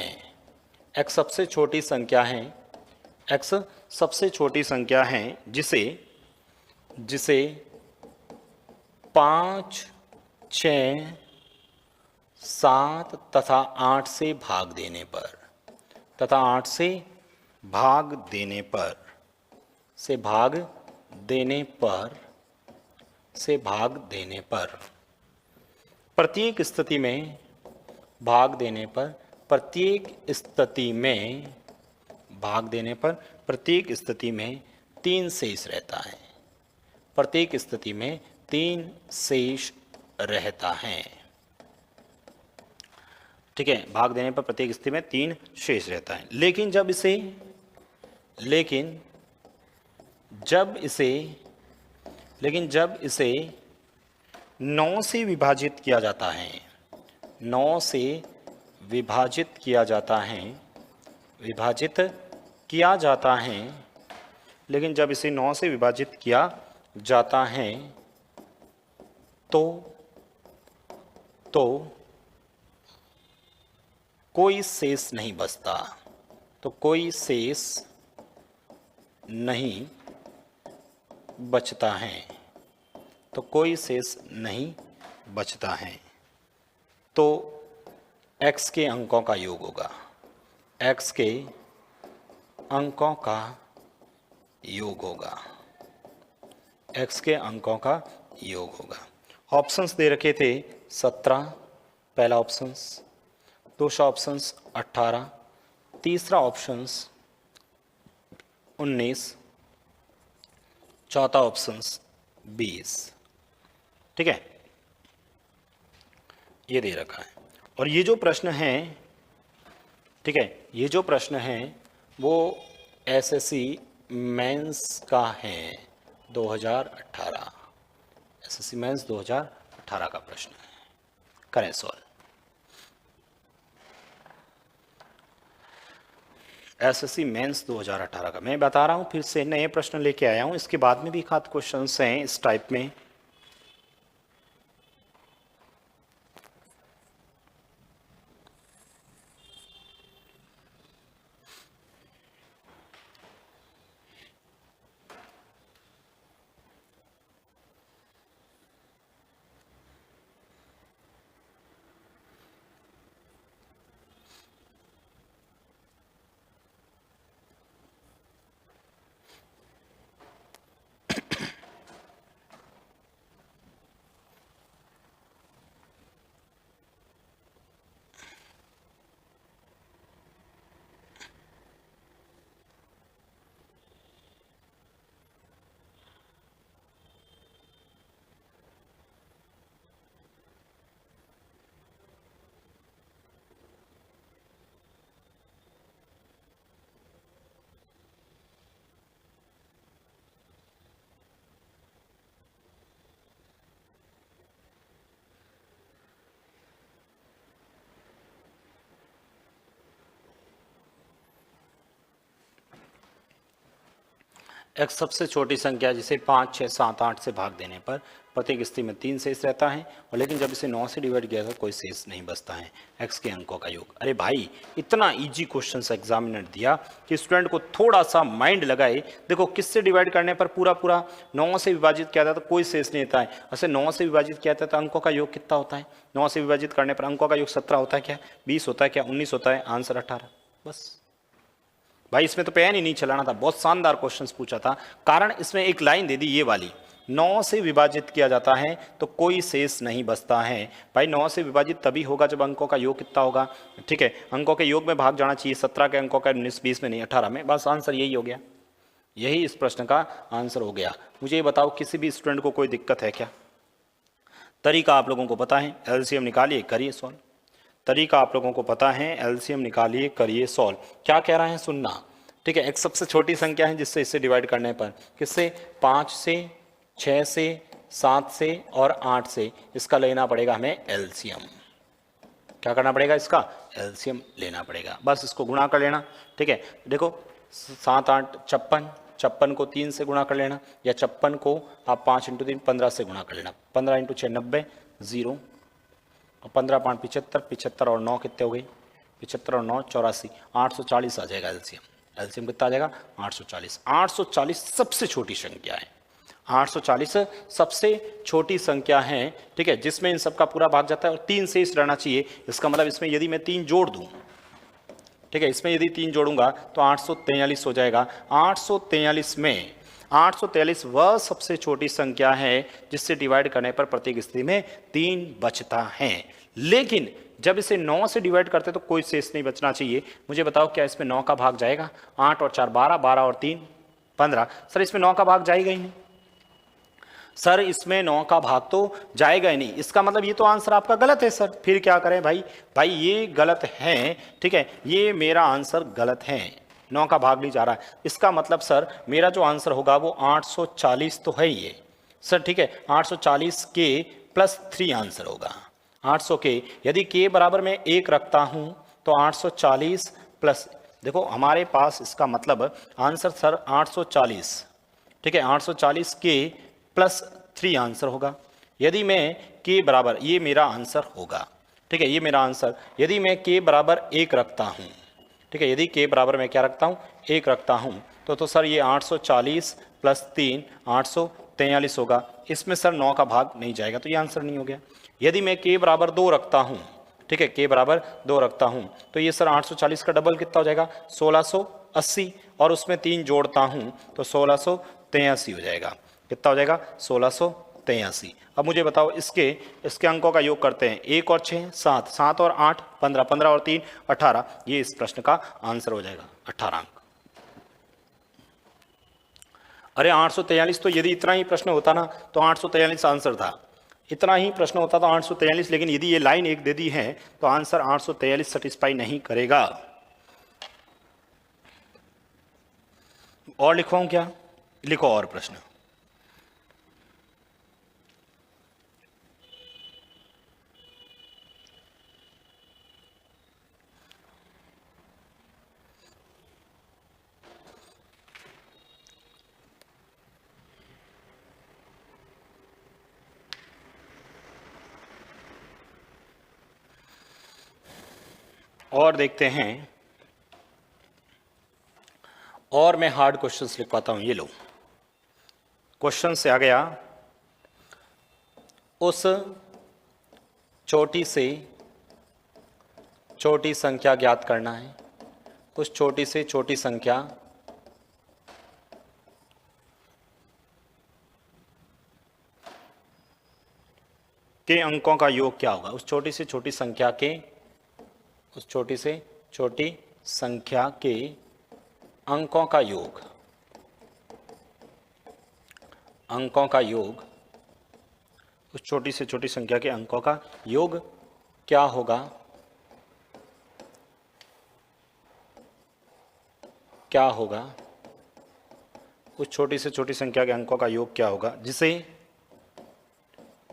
एक्स सबसे छोटी संख्या है, एक्स सबसे छोटी संख्या है जिसे 5, 6, 7 तथा 8 से भाग देने पर, तथा 8 से भाग देने पर, से भाग देने पर, से भाग देने पर, प्रत्येक स्थिति में भाग देने पर, प्रत्येक स्थिति में भाग देने पर, प्रत्येक स्थिति में 3 शेष रहता है, प्रत्येक स्थिति में 3 शेष रहता है। ठीक है, भाग देने पर प्रत्येक स्थिति में 3 शेष रहता है। लेकिन जब इसे 9 से विभाजित किया जाता है, 9 से विभाजित किया जाता है, विभाजित किया जाता है, लेकिन जब इसे 9 से विभाजित किया जाता है तो कोई शेष नहीं बचता, तो कोई शेष नहीं बचता है, तो कोई शेष नहीं बचता है। तो x के अंकों का योग होगा, x के अंकों का योग होगा, x के अंकों का योग होगा। ऑप्शंस दे रखे थे 17 पहला ऑप्शंस, दूसरा ऑप्शंस 18, तीसरा ऑप्शंस 19, चौथा ऑप्शंस 20। ठीक है, ये दे रखा है। और ये जो प्रश्न है, ठीक है, ये जो प्रश्न है वो एसएससी मेंस का है 2018, एसएससी मेंस 2018 का प्रश्न है। करें सॉल्व। एसएससी मेंस 2018 का मैं बता रहा हूँ, फिर से नए प्रश्न लेके आया हूँ। इसके बाद में भी खाद क्वेश्चंस हैं इस टाइप में। x सबसे छोटी संख्या जिसे 5, 6, 7, 8 से भाग देने पर प्रत्येक स्थिति में 3 शेष रहता है, और लेकिन जब इसे 9 से डिवाइड किया तो कोई शेष नहीं बचता है। x के अंकों का योग। अरे भाई, इतना इजी क्वेश्चन एग्जामिनर दिया कि स्टूडेंट को थोड़ा सा माइंड लगाए। देखो, किससे डिवाइड करने पर पूरा पूरा 9 से विभाजित किया था तो कोई शेष नहीं होता है। ऐसे 9 से विभाजित किया था तो अंकों का योग कितना होता है? 9 से विभाजित करने पर अंकों का योग 17 होता है क्या? 20 होता है क्या? 19 होता है? आंसर 18। बस भाई, इसमें तो पेन ही नहीं चलाना था। बहुत शानदार क्वेश्चंस पूछा था। कारण इसमें एक लाइन दे दी ये वाली, 9 से विभाजित किया जाता है तो कोई शेष नहीं बचता है। भाई 9 से विभाजित तभी होगा जब अंकों का योग कितना होगा? ठीक है, अंकों के योग में भाग जाना चाहिए। 17 के अंकों का 19, 20 में नहीं, 18 में। बस आंसर यही हो गया। यही इस प्रश्न का आंसर हो गया। मुझे ये बताओ, किसी भी स्टूडेंट को कोई दिक्कत है क्या? तरीका आप लोगों को पता है, एलसीएम निकालिए, करिए सॉल्व। तरीका आप लोगों को पता है, एलसीएम निकालिए, करिए सॉल्व। क्या कह रहे हैं सुनना। ठीक है, एक सबसे छोटी संख्या है जिससे इससे डिवाइड करने पर, किससे? 5 से, 6 से, 7 से और 8 से। इसका लेना पड़ेगा हमें एलसीएम। क्या करना पड़ेगा? इसका एलसीएम लेना पड़ेगा। बस इसको गुणा कर लेना। ठीक है, देखो 7, 8, 56, 56 को 3 से गुणा कर लेना, या 56 को आप 5 × 3 15 से गुणा कर लेना। 15 × 6 90, 0, और 15 5 75, 75 और 9 कितने हो गई? 75 और 9 84, 840 आ जाएगा एलसीएम। एलसीएम कितना आ जाएगा? 840। 840 सबसे छोटी संख्या है। 840 सबसे छोटी संख्या है। ठीक है, जिसमें इन सबका पूरा भाग जाता है और 3 शेष रहना चाहिए। इसका मतलब इसमें यदि मैं 3 जोड़ दूं, ठीक है, इसमें यदि 3 जोड़ूंगा तो 843 हो जाएगा। 843 में 843 वह सबसे छोटी संख्या है जिससे डिवाइड करने पर प्रत्येक स्थिति में 3 बचता है। लेकिन जब इसे 9 से डिवाइड करते तो कोई शेष नहीं बचना चाहिए। मुझे बताओ, क्या इसमें 9 का भाग जाएगा? 8 और 4 12, 12 और 3 15। सर, इसमें 9 का भाग जाएगा ही नहीं। सर, इसमें 9 का भाग तो जाएगा ही नहीं। इसका मतलब ये तो आंसर आपका गलत है सर। फिर क्या करें भाई? भाई ये गलत है। ठीक है, ये मेरा आंसर गलत है। 9 का भाग नहीं जा रहा है। इसका मतलब सर मेरा जो आंसर होगा वो 840 तो है ही है सर। ठीक है, 840 के +3 आंसर होगा। 800 के, यदि के बराबर में 1 रखता हूं तो 840 प्लस, देखो हमारे पास इसका मतलब आंसर सर 840। ठीक है, 840 के +3 आंसर होगा। यदि मैं के बराबर, ये मेरा आंसर होगा। ठीक है, ये मेरा आंसर। यदि मैं के बराबर 1 रखता हूँ, ठीक है, यदि के बराबर मैं क्या रखता हूँ? 1 रखता हूँ, तो सर ये 840 + 3 843 होगा। इसमें सर 9 का भाग नहीं जाएगा, तो ये आंसर नहीं हो गया। यदि मैं के बराबर 2 रखता हूँ, ठीक है, के बराबर 2 रखता हूँ, तो ये सर 840 का डबल कितना हो जाएगा? 1680, और उसमें 3 जोड़ता हूँ तो 1683 हो जाएगा। कितना हो जाएगा? 1683। अब मुझे बताओ, इसके अंकों का योग करते हैं। 1 और 6 7, 7 और 8 15, 15 और 3 18। ये इस प्रश्न का आंसर हो जाएगा, 18 अंक। अरे 843 तो यदि इतना ही प्रश्न होता ना तो 843 आंसर था। इतना ही प्रश्न होता तो 843, लेकिन यदि ये लाइन एक दे दी है तो आंसर 843 सेटिस्फाई नहीं करेगा। और लिखवाऊं क्या? लिखो और प्रश्न। और देखते हैं, और मैं हार्ड क्वेश्चंस लिखवाता हूं। ये लो, क्वेश्चन से आ गया, उस छोटी से छोटी संख्या ज्ञात करना है। उस छोटी से छोटी संख्या के अंकों का योग क्या होगा। उस छोटी से छोटी संख्या के, उस छोटी से छोटी संख्या के अंकों का योग, अंकों का योग, उस छोटी से छोटी संख्या के अंकों का योग क्या होगा, क्या होगा। उस छोटी से छोटी संख्या के अंकों का योग क्या होगा, जिसे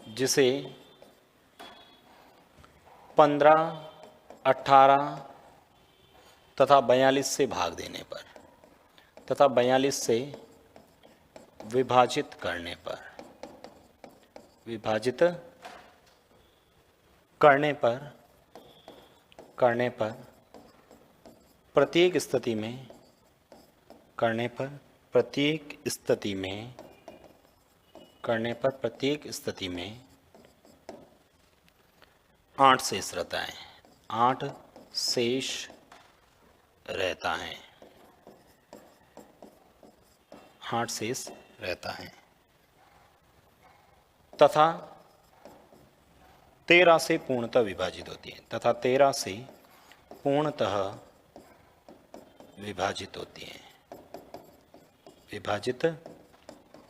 जिसे 15, 18 तथा 42 से भाग देने पर, तथा 42 से विभाजित करने पर, विभाजित करने पर, करने पर प्रत्येक स्थिति में, करने पर प्रत्येक स्थिति में, करने पर प्रत्येक स्थिति में 8 शेष रहता है, 8 शेष रहता है, 8 शेष रहता है, तथा 13 से पूर्णतः विभाजित होती है, तथा 13 से पूर्णतः विभाजित होती है, विभाजित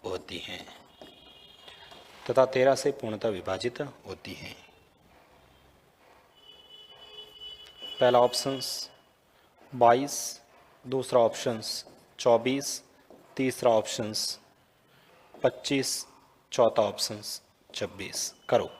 होती हैं, तथा 13 से पूर्णतः विभाजित होती हैं। पहला ऑप्शंस 22, दूसरा ऑप्शंस 24, तीसरा ऑप्शंस 25, चौथा ऑप्शंस 26। करो।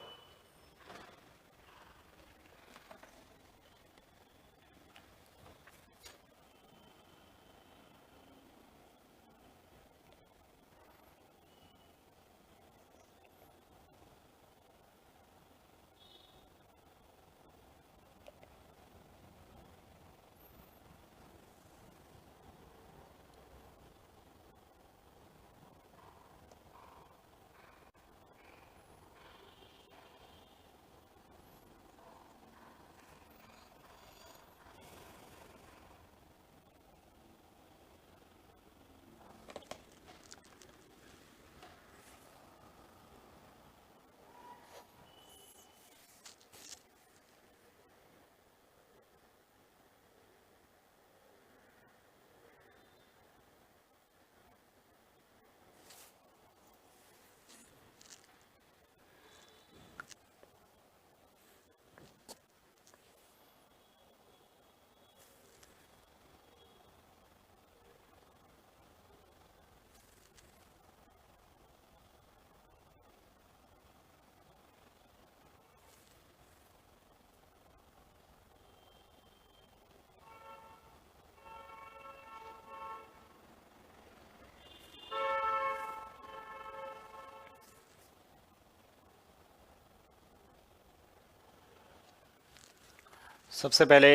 सबसे पहले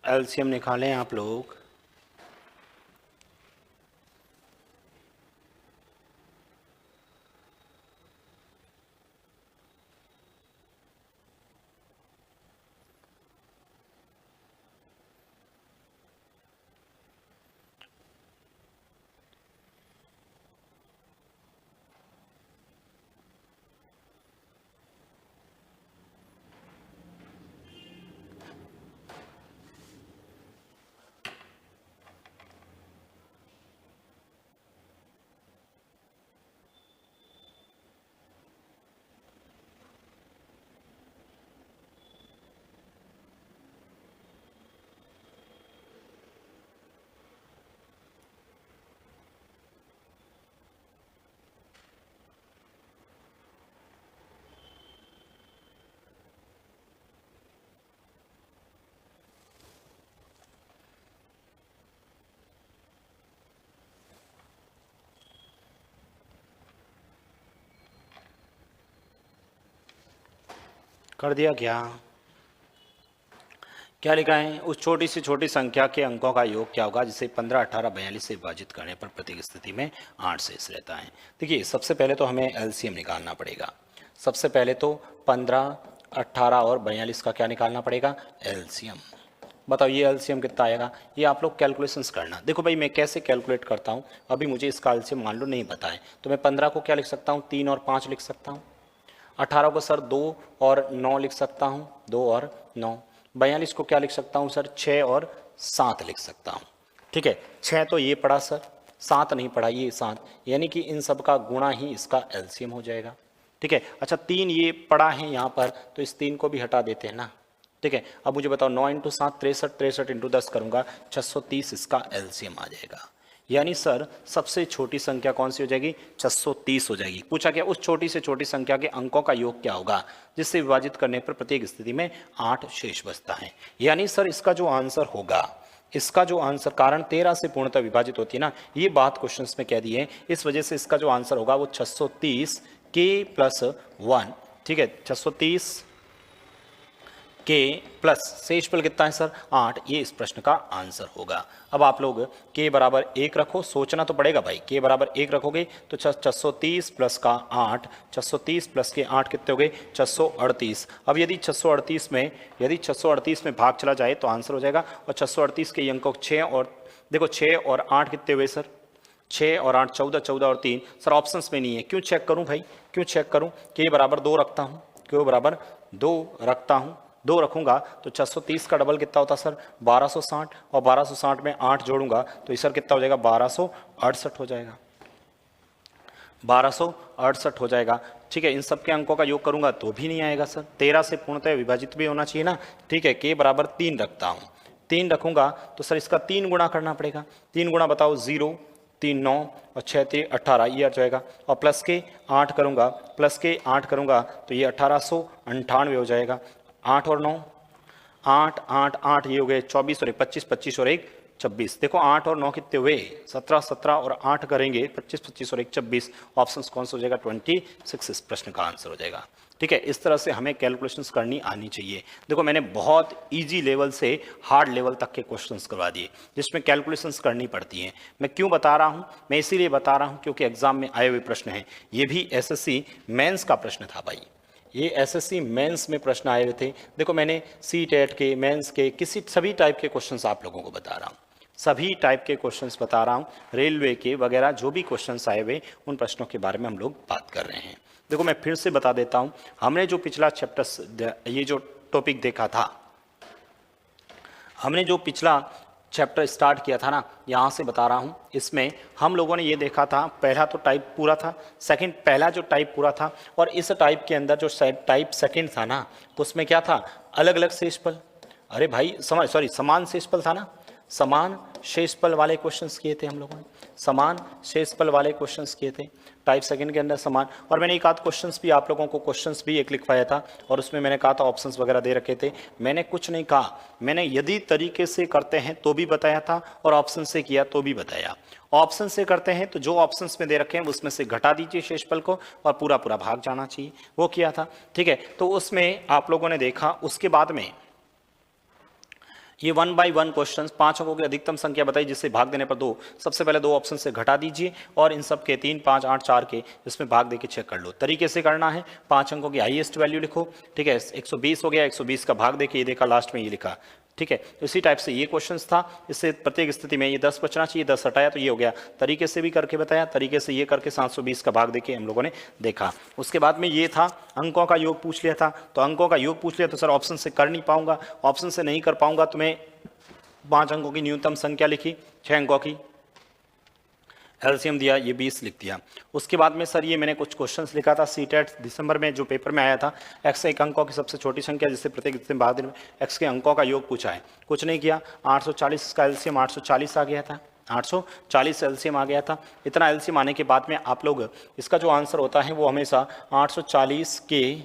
एलसीएम निकालें आप लोग। कर दिया क्या? क्या लिखा है, उस छोटी से छोटी संख्या के अंकों का योग क्या होगा जिसे 15, 18, 42 से विभाजित करने पर प्रत्येक स्थिति में 8 शेष रहता है। देखिए सबसे पहले तो हमें एलसीएम निकालना पड़ेगा। सबसे पहले तो 15, 18 और 42 का क्या निकालना पड़ेगा, एलसीएम। बताओ ये एलसीएम कितना आएगा, ये आप लोग कैलकुलेशंस करना। देखो भाई मैं कैसे कैलकुलेट करता हूँ, अभी मुझे इसका एलसीएम मान लो नहीं पता है, तो मैं 15 को क्या लिख सकता हूँ, 3 और 5 लिख सकता हूँ। 18 को सर 2 और 9 लिख सकता हूँ, 2 और 9। 42 को क्या लिख सकता हूँ सर, 6 और 7 लिख सकता हूँ। ठीक है, 6 तो ये पड़ा सर, 7 नहीं पड़ा, ये 7, यानी कि इन सब का गुणा ही इसका एलसीएम हो जाएगा। ठीक है, अच्छा 3 ये पड़ा है यहाँ पर, तो इस 3 को भी हटा देते हैं ना। ठीक है, अब मुझे बताओ 9 × 7 63, 63 × 10 करूँगा 630 इसका एलसीएम आ जाएगा। यानी सर सबसे छोटी संख्या कौन सी हो जाएगी, 630 हो जाएगी। पूछा क्या, उस छोटी से छोटी संख्या के अंकों का योग क्या होगा जिससे विभाजित करने पर प्रत्येक स्थिति में 8 शेष बचता है। यानी सर इसका जो आंसर होगा, इसका जो आंसर, कारण 13 से पूर्णतः विभाजित होती है ना, ये बात क्वेश्चंस में कह दी है, इस वजह से इसका जो आंसर होगा वो 630 के प्लस 1। ठीक है, 630 के प्लस शेषफल कितना है सर, 8, ये इस प्रश्न का आंसर होगा। अब आप लोग के बराबर 1 रखो, सोचना तो पड़ेगा भाई, के बराबर 1 रखोगे तो 630 प्लस का 8, 630 प्लस के 8 कितने हो गए, 638। अब यदि 638 में भाग चला जाए तो आंसर हो जाएगा, और 638 के अंकों 6 और देखो 6 और 8 कितने हुए सर, 6 और 8 14, 14 और 3 सर ऑप्शंस में नहीं है। क्यों चेक करूं भाई, क्यों चेक करूं, के बराबर 2 रखता हूं, के बराबर 2 रखता हूं, 2 रखूंगा तो 630 का डबल कितना होता सर, 1260, और 1260 में 8 जोड़ूंगा तो सर कितना हो जाएगा, 1268 हो जाएगा, 1268 हो जाएगा। ठीक है, इन सब के अंकों का योग करूंगा तो भी नहीं आएगा सर, 13 से पूर्णतः विभाजित भी होना चाहिए ना। ठीक है, के बराबर 3 रखता हूँ, 3 रखूंगा तो सर इसका 3 गुणा करना पड़ेगा। 3 गुणा बताओ, 0, 3 9 और 6 3 18, ये आ जाएगा। और प्लस के 8 करूंगा, प्लस के 8 करूंगा तो ये 1898 हो जाएगा। 8 और 9, 8 8 8 ये हो गए 24 और 1 25, 25 और 1 26। देखो 8 और 9 कितने हुए, 17, 17 और 8 करेंगे 25, 25 और 1 26। ऑप्शन कौन सा हो जाएगा, 26 इस प्रश्न का आंसर हो जाएगा। ठीक है, इस तरह से हमें कैलकुलेशंस करनी आनी चाहिए। देखो मैंने बहुत इजी लेवल से हार्ड लेवल तक के क्वेश्चंस करवा दिए जिसमें कैलकुलेशंस करनी पड़ती हैं। मैं क्यों बता रहा हूं, मैं इसीलिए बता रहा हूं क्योंकि एग्जाम में आए हुए प्रश्न हैं। ये भी एसएससी मेंस का प्रश्न था भाई, ये एसएससी मेंस में प्रश्न आए हुए थे। देखो मैंने सीटेट के, मेंस के, किसी सभी टाइप के क्वेश्चंस आप लोगों को बता रहा हूँ, सभी टाइप के क्वेश्चंस बता रहा हूँ, रेलवे के वगैरह जो भी क्वेश्चंस आए हुए उन प्रश्नों के बारे में हम लोग बात कर रहे हैं। देखो मैं फिर से बता देता हूँ, हमने जो पिछला चैप्टर, ये जो टॉपिक देखा था, हमने जो पिछला चैप्टर स्टार्ट किया था ना, यहाँ से बता रहा हूँ, इसमें हम लोगों ने ये देखा था, पहला तो टाइप पूरा था, सेकंड पहला जो टाइप पूरा था, और इस टाइप के अंदर जो टाइप सेकंड था ना, तो उसमें क्या था, अलग अलग शेषफल, अरे भाई समान शेषफल था ना, समान शेषफल वाले क्वेश्चंस किए थे हम लोगों ने, समान शेषफल वाले क्वेश्चंस किए थे टाइप सेकंड के अंदर समान। और मैंने एक आध क्वेश्चंस भी आप लोगों को क्वेश्चंस भी एक लिखवाया था, और उसमें मैंने कहा था ऑप्शंस वगैरह दे रखे थे। मैंने कुछ नहीं कहा, मैंने यदि तरीके से करते हैं तो भी बताया था, और ऑप्शन से किया तो भी बताया। ऑप्शन से करते हैं तो जो ऑप्शंस में दे रखे हैं उसमें से घटा दीजिए शेषफल को, और पूरा पूरा भाग जाना चाहिए, वो किया था। ठीक है, तो उसमें आप लोगों ने देखा, उसके बाद में ये 1 by 1 क्वेश्चन, 5 अंकों की अधिकतम संख्या बताई जिससे भाग देने पर 2, सबसे पहले 2 ऑप्शन से घटा दीजिए, और इन सब के 3 5 8 4 के इसमें भाग देके चेक कर लो। तरीके से करना है, 5 अंकों की हाईएस्ट वैल्यू लिखो। ठीक है, 120 हो गया, 120 का भाग देके ये देखा, लास्ट में ये लिखा। ठीक है, इसी टाइप से ये क्वेश्चंस था, इससे प्रत्येक स्थिति में ये 10 बचना चाहिए, 10 हटाया तो ये हो गया। तरीके से भी करके बताया, तरीके से ये करके 720 का भाग देके हम लोगों ने देखा। उसके बाद में ये था, अंकों का योग पूछ लिया था, तो अंकों का योग पूछ लिया तो सर ऑप्शन से कर नहीं पाऊंगा, ऑप्शन से नहीं कर पाऊंगा तो मैं 5 अंकों की न्यूनतम संख्या लिखी, 6 अंकों की एलसीएम दिया, ये 20 लिख दिया। उसके बाद में सर ये मैंने कुछ क्वेश्चंस लिखा था, सीटेट दिसंबर में जो पेपर में आया था, एक्स एक अंकों की सबसे छोटी संख्या जिससे प्रत्येक भाग में एक्स के अंकों का योग पूछा है। कुछ नहीं किया, 840 का एलसीएम 840 आ गया था, 840 एलसीएम आ गया था। इतना एलसीएम आने के बाद में आप लोग इसका जो आंसर होता है वो हमेशा 840 के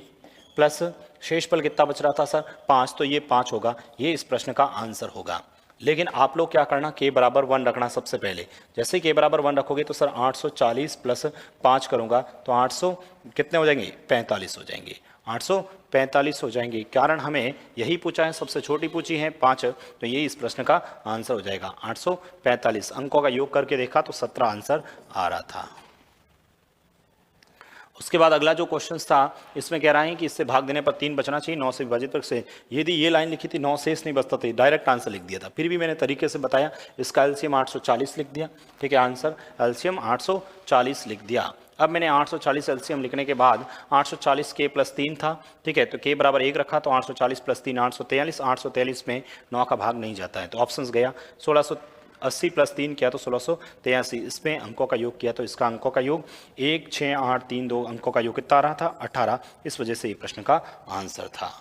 प्लस शेषफल कितना बच रहा था सर, 5, तो ये 5 होगा, ये इस प्रश्न का आंसर होगा। लेकिन आप लोग क्या करना, के बराबर 1 रखना सबसे पहले। जैसे ही के बराबर 1 रखोगे तो सर 840 प्लस 5 करूंगा तो 800 कितने हो जाएंगे, 45 हो जाएंगे। 845 हो जाएंगे। कारण हमें यही पूछा है, सबसे छोटी पूछी है 5, तो ये इस प्रश्न का आंसर हो जाएगा 845। अंकों का योग करके देखा तो 17 आंसर आ रहा था। उसके बाद अगला जो क्वेश्चन था, इसमें कह रहा है कि इससे भाग देने पर 3 बचना चाहिए, 9 से विभाजित पर से। यदि ये लाइन लिखी थी 9 शेष नहीं बचता था, डायरेक्ट आंसर लिख दिया था। फिर भी मैंने तरीके से बताया, इसका एलसीएम 840 लिख दिया। ठीक है, आंसर एलसीएम 840 लिख दिया। अब मैंने 840 एलसीएम लिखने के बाद 840 के प्लस 3 था। ठीक है, तो के बराबर 1 रखा, तो 840 प्लस 3 843। 843 में 9 का भाग नहीं जाता है, तो ऑप्शंस गया। 1680 प्लस 3 किया तो 1683। इसमें अंकों का योग किया तो इसका अंकों का योग 1 6 8 3 2, अंकों का योग कितना रहा था 18। इस वजह से ये प्रश्न का आंसर था,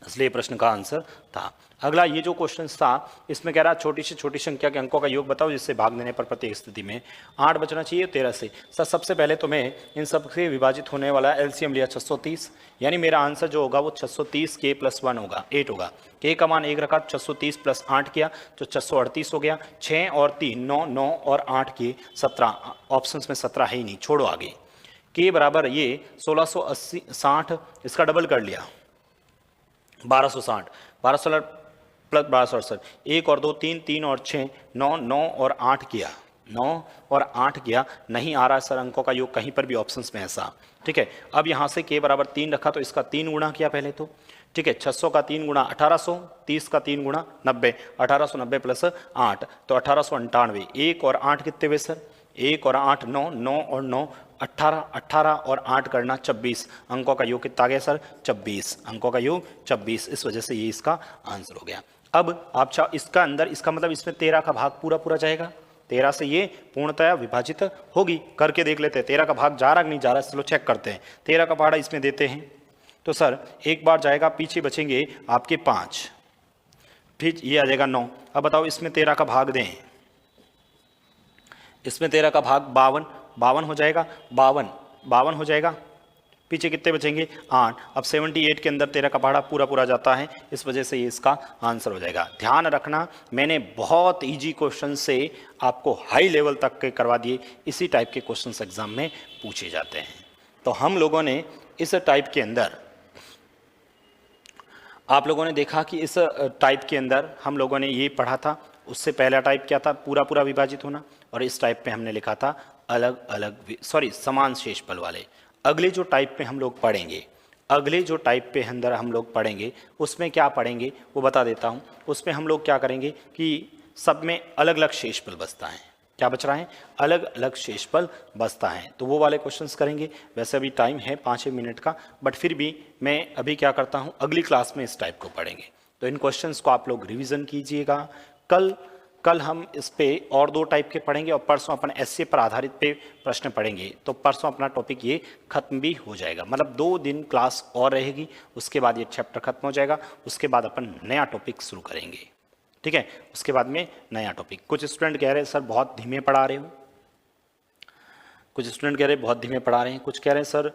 इसलिए प्रश्न का आंसर था। अगला ये जो क्वेश्चन था, इसमें कह रहा छोटी से छोटी संख्या के अंकों का योग बताओ जिससे भाग देने पर प्रत्येक स्थिति में 8 बचना चाहिए 13 से। सर सबसे पहले तो मैं इन सब से विभाजित होने वाला एलसीएम लिया 630, यानी मेरा आंसर जो होगा वो 630 के प्लस 1 होगा, 8 होगा। के का मान 1 रखा, 630 प्लस 8 किया तो 638 हो गया। 6 और 3 9, 9 और 8 के 17, ऑप्शन में 17 है ही नहीं, छोड़ो आगे। के बराबर ये 1680 60, इसका डबल कर लिया 1260, 1260 प्लस 1268, 1 और 2 3, 3 और 6 9, 9 और 8 किया, 9 और 8 किया। नहीं आ रहा है सर अंकों का योग कहीं पर भी ऑप्शंस में ऐसा। ठीक है, अब यहाँ से के बराबर 3 रखा तो इसका 3 गुणा किया पहले तो। ठीक है, 600 का 3 गुणा 1800, 30 का 3 गुणा 90, 1890 प्लस 8 तो 1898। 1 और 8 कितने हुए सर, 1 और 8 9, 9 और 9 18, 18 और 8 करना 26, अंकों का योग कितना आ गया सर 24, अंकों का योग 24। इस वजह से ये इसका आंसर हो गया। अब आप इसका अंदर, इसका मतलब इसमें 13 का भाग पूरा पूरा जाएगा, 13 से ये पूर्णतया विभाजित होगी। करके देख लेते हैं 13 का भाग जा रहा कि नहीं जा रहा, चलो चेक करते हैं। 13 का पहाड़ा इसमें देते हैं तो सर एक बार जाएगा, पीछे बचेंगे आपके 5, फिर ये आ जाएगा 9। अब बताओ इसमें 13 का भाग दें, इसमें 13 का भाग 52 हो जाएगा, 52 हो जाएगा। पीछे कितने बचेंगे 8। अब 78 के अंदर 13 का पहाड़ा पूरा पूरा जाता है, इस वजह से ये इसका आंसर हो जाएगा। ध्यान रखना मैंने बहुत इजी क्वेश्चन से आपको हाई लेवल तक के करवा दिए, इसी टाइप के क्वेश्चंस एग्जाम में पूछे जाते हैं। तो हम लोगों ने इस टाइप के अंदर, आप लोगों ने देखा कि इस टाइप के अंदर हम लोगों ने ये पढ़ा था। उससे पहला टाइप क्या था, पूरा पूरा विभाजित होना, और इस टाइप पे हमने लिखा था अलग अलग समान शेषफल वाले। अगले जो टाइप पे हम लोग पढ़ेंगे, अगले जो टाइप पे अंदर हम लोग पढ़ेंगे उसमें क्या पढ़ेंगे वो बता देता हूँ। उसमें हम लोग क्या करेंगे कि सब में अलग अलग शेषफल बचता है। क्या बच रहा है, अलग अलग शेषफल बचता है, तो वो वाले क्वेश्चंस करेंगे। वैसे अभी टाइम है 5 मिनट का, बट फिर भी मैं अभी क्या करता हूँ, अगली क्लास में इस टाइप को पढ़ेंगे। तो इन क्वेश्चंस को आप लोग रिवीजन कीजिएगा। कल हम इस पे और 2 टाइप के पढ़ेंगे, और परसों अपन एसए पर आधारित पे प्रश्न पढ़ेंगे। तो परसों अपना टॉपिक ये खत्म भी हो जाएगा, मतलब 2 दिन क्लास और रहेगी, उसके बाद ये चैप्टर खत्म हो जाएगा। उसके बाद अपन नया टॉपिक शुरू करेंगे। ठीक है, उसके बाद में नया टॉपिक। कुछ स्टूडेंट कह रहे हैं सर बहुत धीमे पढ़ा रहे हो, कुछ स्टूडेंट कह रहे हैं बहुत धीमे पढ़ा रहे हैं, कुछ कह रहे हैं सर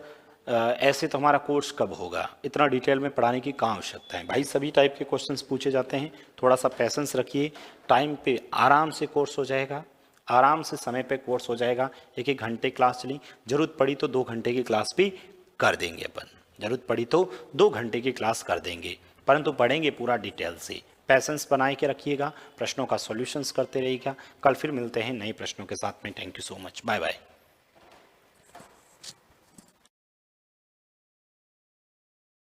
ऐसे तो हमारा कोर्स कब होगा, इतना डिटेल में पढ़ाने की कहाँ आवश्यकता है। भाई सभी टाइप के क्वेश्चंस पूछे जाते हैं, थोड़ा सा पैसेंस रखिए, टाइम पे आराम से कोर्स हो जाएगा, आराम से समय पे कोर्स हो जाएगा। 1-1 घंटे क्लास चली, जरूरत पड़ी तो 2 घंटे की क्लास भी कर देंगे अपन, जरूरत पड़ी तो 2 घंटे की क्लास कर देंगे, परंतु पढ़ेंगे पूरा डिटेल से। पैसेंस बनाए के रखिएगा, प्रश्नों का सॉल्यूशंस करते रहिएगा। कल फिर मिलते हैं नए प्रश्नों के साथ में। Thank you so much, bye bye.